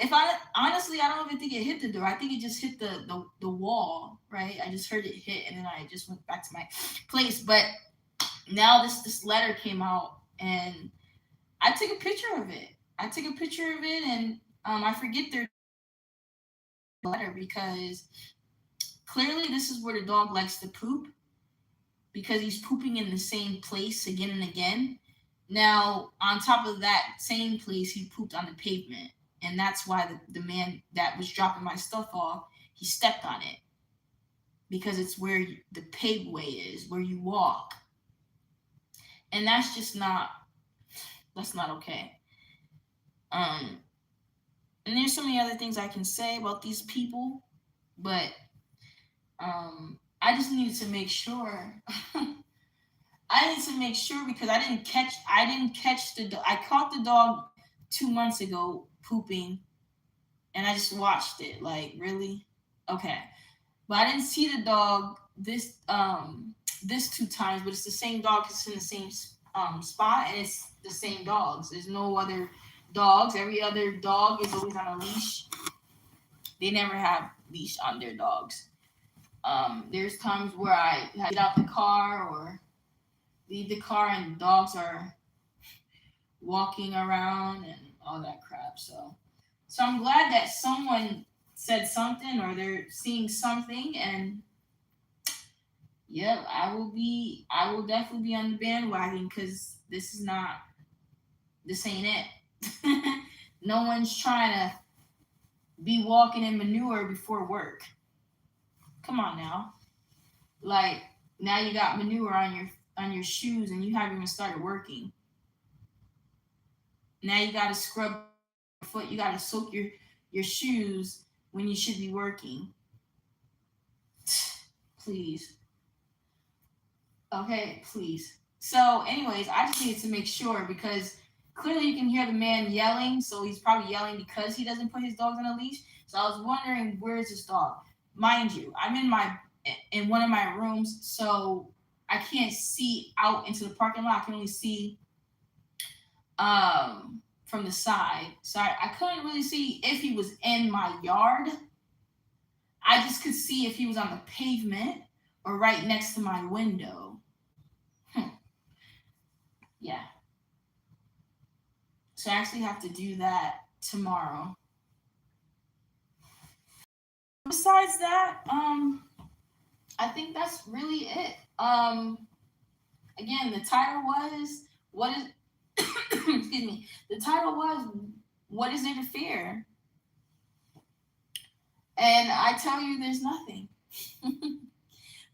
If I honestly, I don't even think it hit the door. I think it just hit the wall, right? I just heard it hit, and then I just went back to my place. But now this letter came out, and I took a picture of it. I took a picture of it, and I forget their letter because clearly this is where the dog likes to poop because he's pooping in the same place again and again. Now, on top of that same place, he pooped on the pavement. And that's why the man that was dropping my stuff off, he stepped on it because it's where the paveway is, where you walk. And that's not okay. Um, and there's so many other things I can say about these people, but I just needed to make sure. I need to make sure because I didn't catch I caught the dog 2 months ago pooping, and I just watched it. Like, really? Okay. But I didn't see the dog this 2 times, but it's the same dog. It's in the same spot, and it's the same dogs. There's no other dogs. Every other dog is always on a leash. They never have leash on their dogs. There's times where I get out the car or leave the car, and dogs are walking around and all that crap. So I'm glad that someone said something or they're seeing something, and yeah, I will definitely be on the bandwagon because this ain't it. No one's trying to be walking in manure before work. Come on now. Like, now you got manure on your shoes and you haven't even started working. Now you gotta scrub your foot, you gotta soak your shoes when you should be working. Please. Okay, please. So, anyways, I just needed to make sure because clearly you can hear the man yelling. So he's probably yelling because he doesn't put his dogs on a leash. So I was wondering, where's this dog? Mind you, I'm in one of my rooms, so I can't see out into the parking lot. I can only see from the side. So I couldn't really see if he was in my yard. I just could see if he was on the pavement or right next to my window. Hmm. Yeah. So I actually have to do that tomorrow. Besides that, I think that's really it. Again, the title was what is excuse me. The title was what is there to fear? And I tell you there's nothing.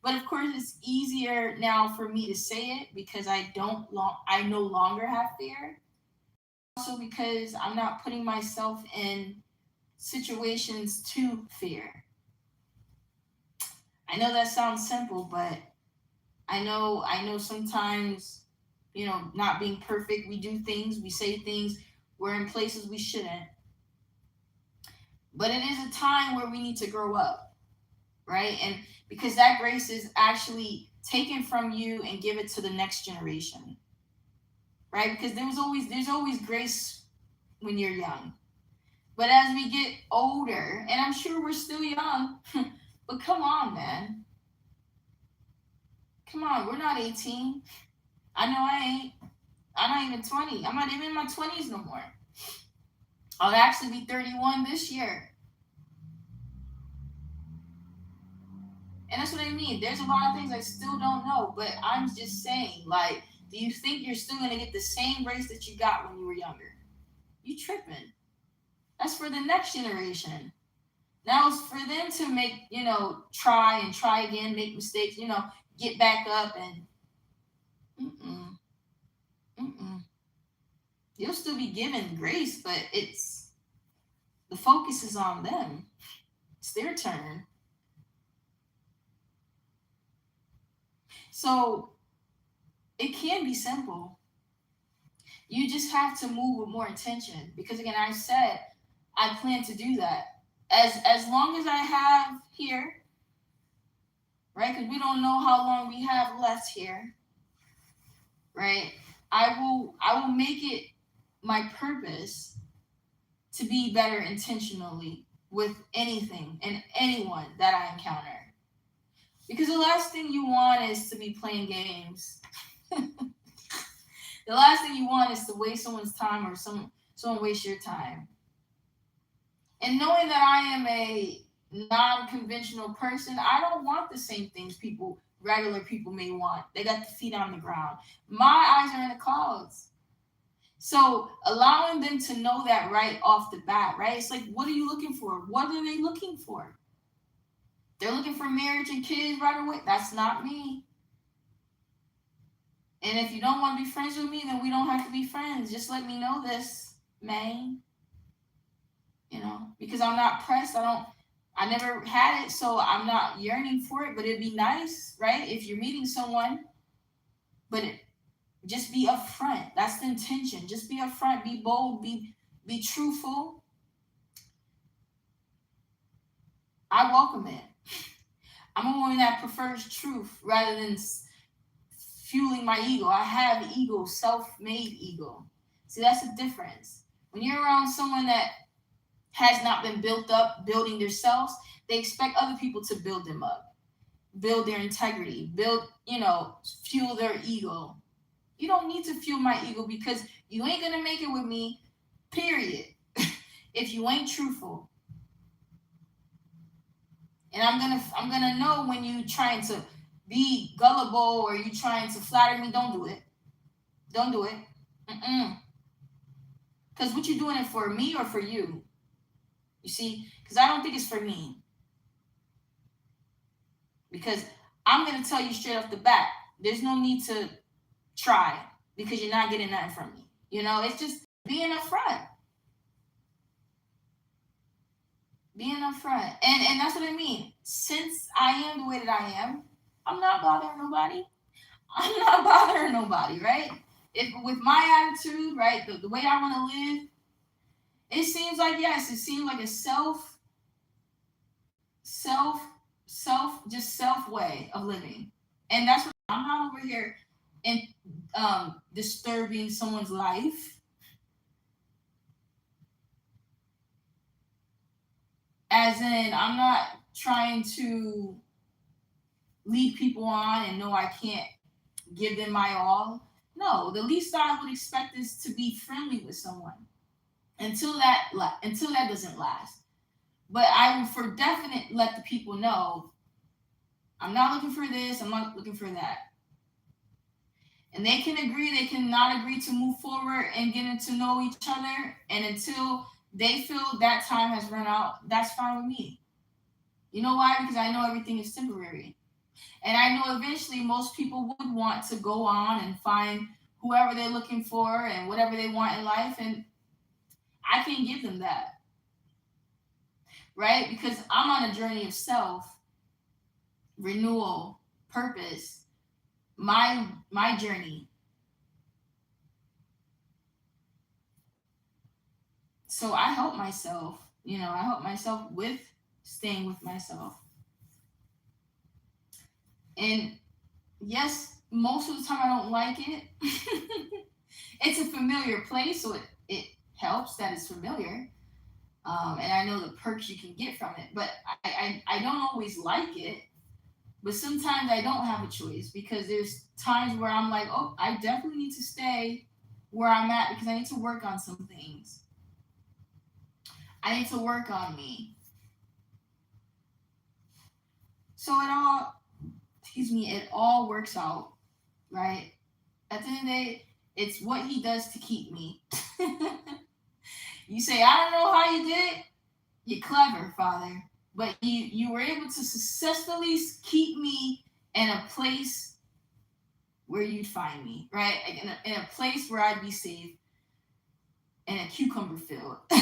But of course it's easier now for me to say it because I no longer have fear. Also because I'm not putting myself in situations to fear. I know that sounds simple, but I know sometimes, not being perfect, we do things, we say things, we're in places we shouldn't. But it is a time where we need to grow up, right? And because that grace is actually taken from you and give it to the next generation, right? Because there's always grace when you're young. But as we get older, and I'm sure we're still young, but come on, man. Come on, we're not 18. I know I ain't. I'm not even 20. I'm not even in my 20s no more. I'll actually be 31 this year. And that's what I mean. There's a lot of things I still don't know, but I'm just saying, like, do you think you're still going to get the same grace that you got when you were younger? You tripping. That's for the next generation. Now it's for them to make, try and try again, make mistakes, get back up and, mm-mm, mm-mm. You'll still be given grace, but the focus is on them. It's their turn. So it can be simple. You just have to move with more intention because again, I said I plan to do that as long as I have here, right? Because we don't know how long we have left here, right? I will make it my purpose to be better intentionally with anything and anyone that I encounter. Because the last thing you want is to be playing games. The last thing you want is to waste someone's time or someone waste your time. And knowing that I am a non-conventional person, I don't want the same things regular people may want. They got the feet on the ground. My eyes are in the clouds. So allowing them to know that right off the bat, right? It's like, what are you looking for? What are they looking for? They're looking for marriage and kids right away. That's not me. And if you don't want to be friends with me, then we don't have to be friends. Just let me know this, man. Because I'm not pressed. I never had it, so I'm not yearning for it, but it'd be nice, right? If you're meeting someone, but just be upfront. That's the intention. Just be upfront, be bold, be truthful. I welcome it. I'm a woman that prefers truth rather than fueling my ego. I have ego, self-made ego. See, that's the difference. When you're around someone that has not been built up, building themselves, they expect other people to build them up, build their integrity, fuel their ego. You don't need to fuel my ego because you ain't gonna make it with me, period, if you ain't truthful. And I'm gonna know when you trying to be gullible or you trying to flatter me. Don't do it. Don't do it. Because what you doing it for me or for you? You see, because I don't think it's for me. Because I'm going to tell you straight off the bat, there's no need to try because you're not getting nothing from me. It's just being upfront. Being upfront. And that's what I mean. Since I am the way that I am, I'm not bothering nobody. I'm not bothering nobody, right? If with my attitude, right, the way I want to live, it seems like, yes, it seems like a just self way of living. And that's what I'm not over here and disturbing someone's life. As in, I'm not trying to lead people on and know I can't give them my all. No, the least I would expect is to be friendly with someone until that doesn't last. But I will for definite let the people know I'm not looking for this, I'm not looking for that. And they can agree, they cannot agree to move forward and getting to know each other. And until they feel that time has run out, that's fine with me. You know why? Because I know everything is temporary. And I know eventually most people would want to go on and find whoever they're looking for and whatever they want in life. And I can't give them that. Right? Because I'm on a journey of self, renewal, purpose, my journey. So I help myself, I help myself with staying with myself. And yes, most of the time I don't like it. It's a familiar place, so it helps that it's familiar. And I know the perks you can get from it, but I don't always like it. But sometimes I don't have a choice because there's times where I'm like, oh, I definitely need to stay where I'm at because I need to work on some things. I need to work on me. So it all works out, right? At the end of the day, it's what he does to keep me. You say, I don't know how you did it. You're clever, Father. But you were able to successfully keep me in a place where you'd find me, right? In a place where I'd be safe. In a cucumber field. In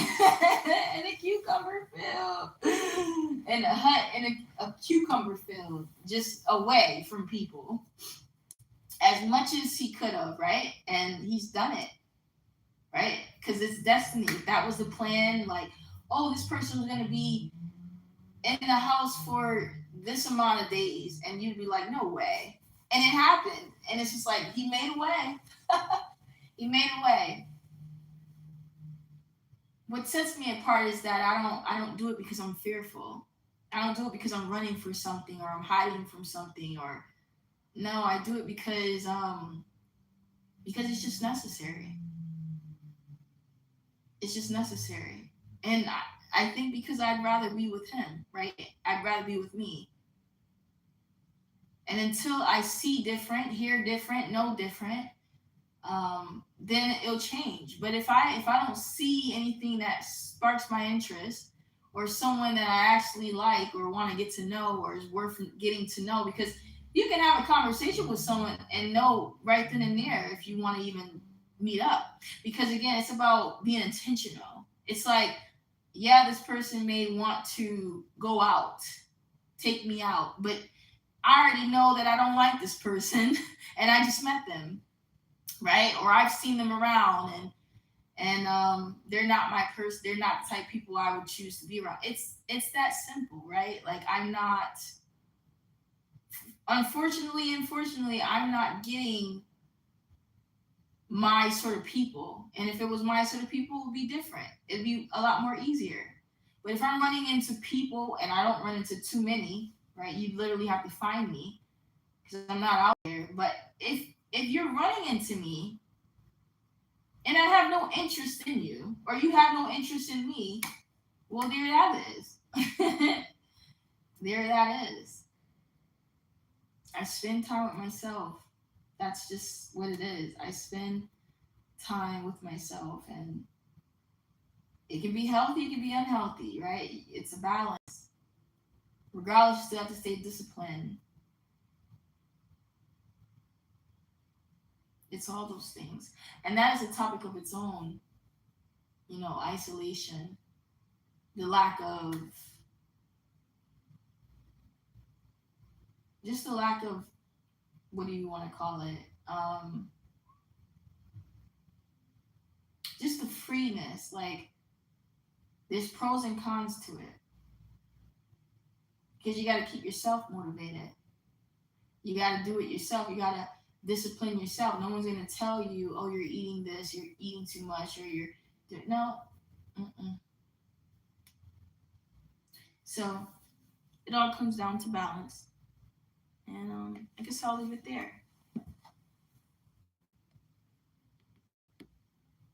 a cucumber field. In a hut, in a cucumber field. Just away from people. As much as he could have, right? And he's done it. Right? Because it's destiny. That was the plan. Like, oh, this person was gonna be in the house for this amount of days, and you'd be like, no way. And it happened, and it's just like he made a way. He made a way. What sets me apart is that I don't do it because I'm fearful. I don't do it because I'm running for something or I'm hiding from something or no, I do it because it's just necessary. It's just necessary. And I think because I'd rather be with him, right? I'd rather be with me. And until I see different, hear different, know different, then it'll change. But if I don't see anything that sparks my interest, or someone that I actually like or want to get to know, or is worth getting to know, because you can have a conversation with someone and know right then and there if you want to even meet up. Because again, it's about being intentional. It's like, yeah, this person may want to go out, take me out, but I already know that I don't like this person and I just met them, right? Or I've seen them around and they're not my person. They're not the type of people I would choose to be around. It's that simple, right? Like I'm not. Unfortunately, I'm not getting my sort of people. And if it was my sort of people, it would be different. It'd be a lot more easier. But if I'm running into people and I don't run into too many, right? You literally have to find me because I'm not out there. But if you're running into me and I have no interest in you, or you have no interest in me, well, there that is. There that is. I spend time with myself. That's just what it is. I spend time with myself, and it can be healthy, it can be unhealthy, right? It's a balance. Regardless, you still have to stay disciplined. It's all those things. And that is a topic of its own, isolation, the lack of just the lack of what do you want to call it? Just the freeness. Like there's pros and cons to it because you got to keep yourself motivated. You got to do it yourself. You got to discipline yourself. No one's going to tell you, oh, you're eating this, you're eating too much, or you're no. Mm-mm. So it all comes down to balance, and I guess I'll leave it there.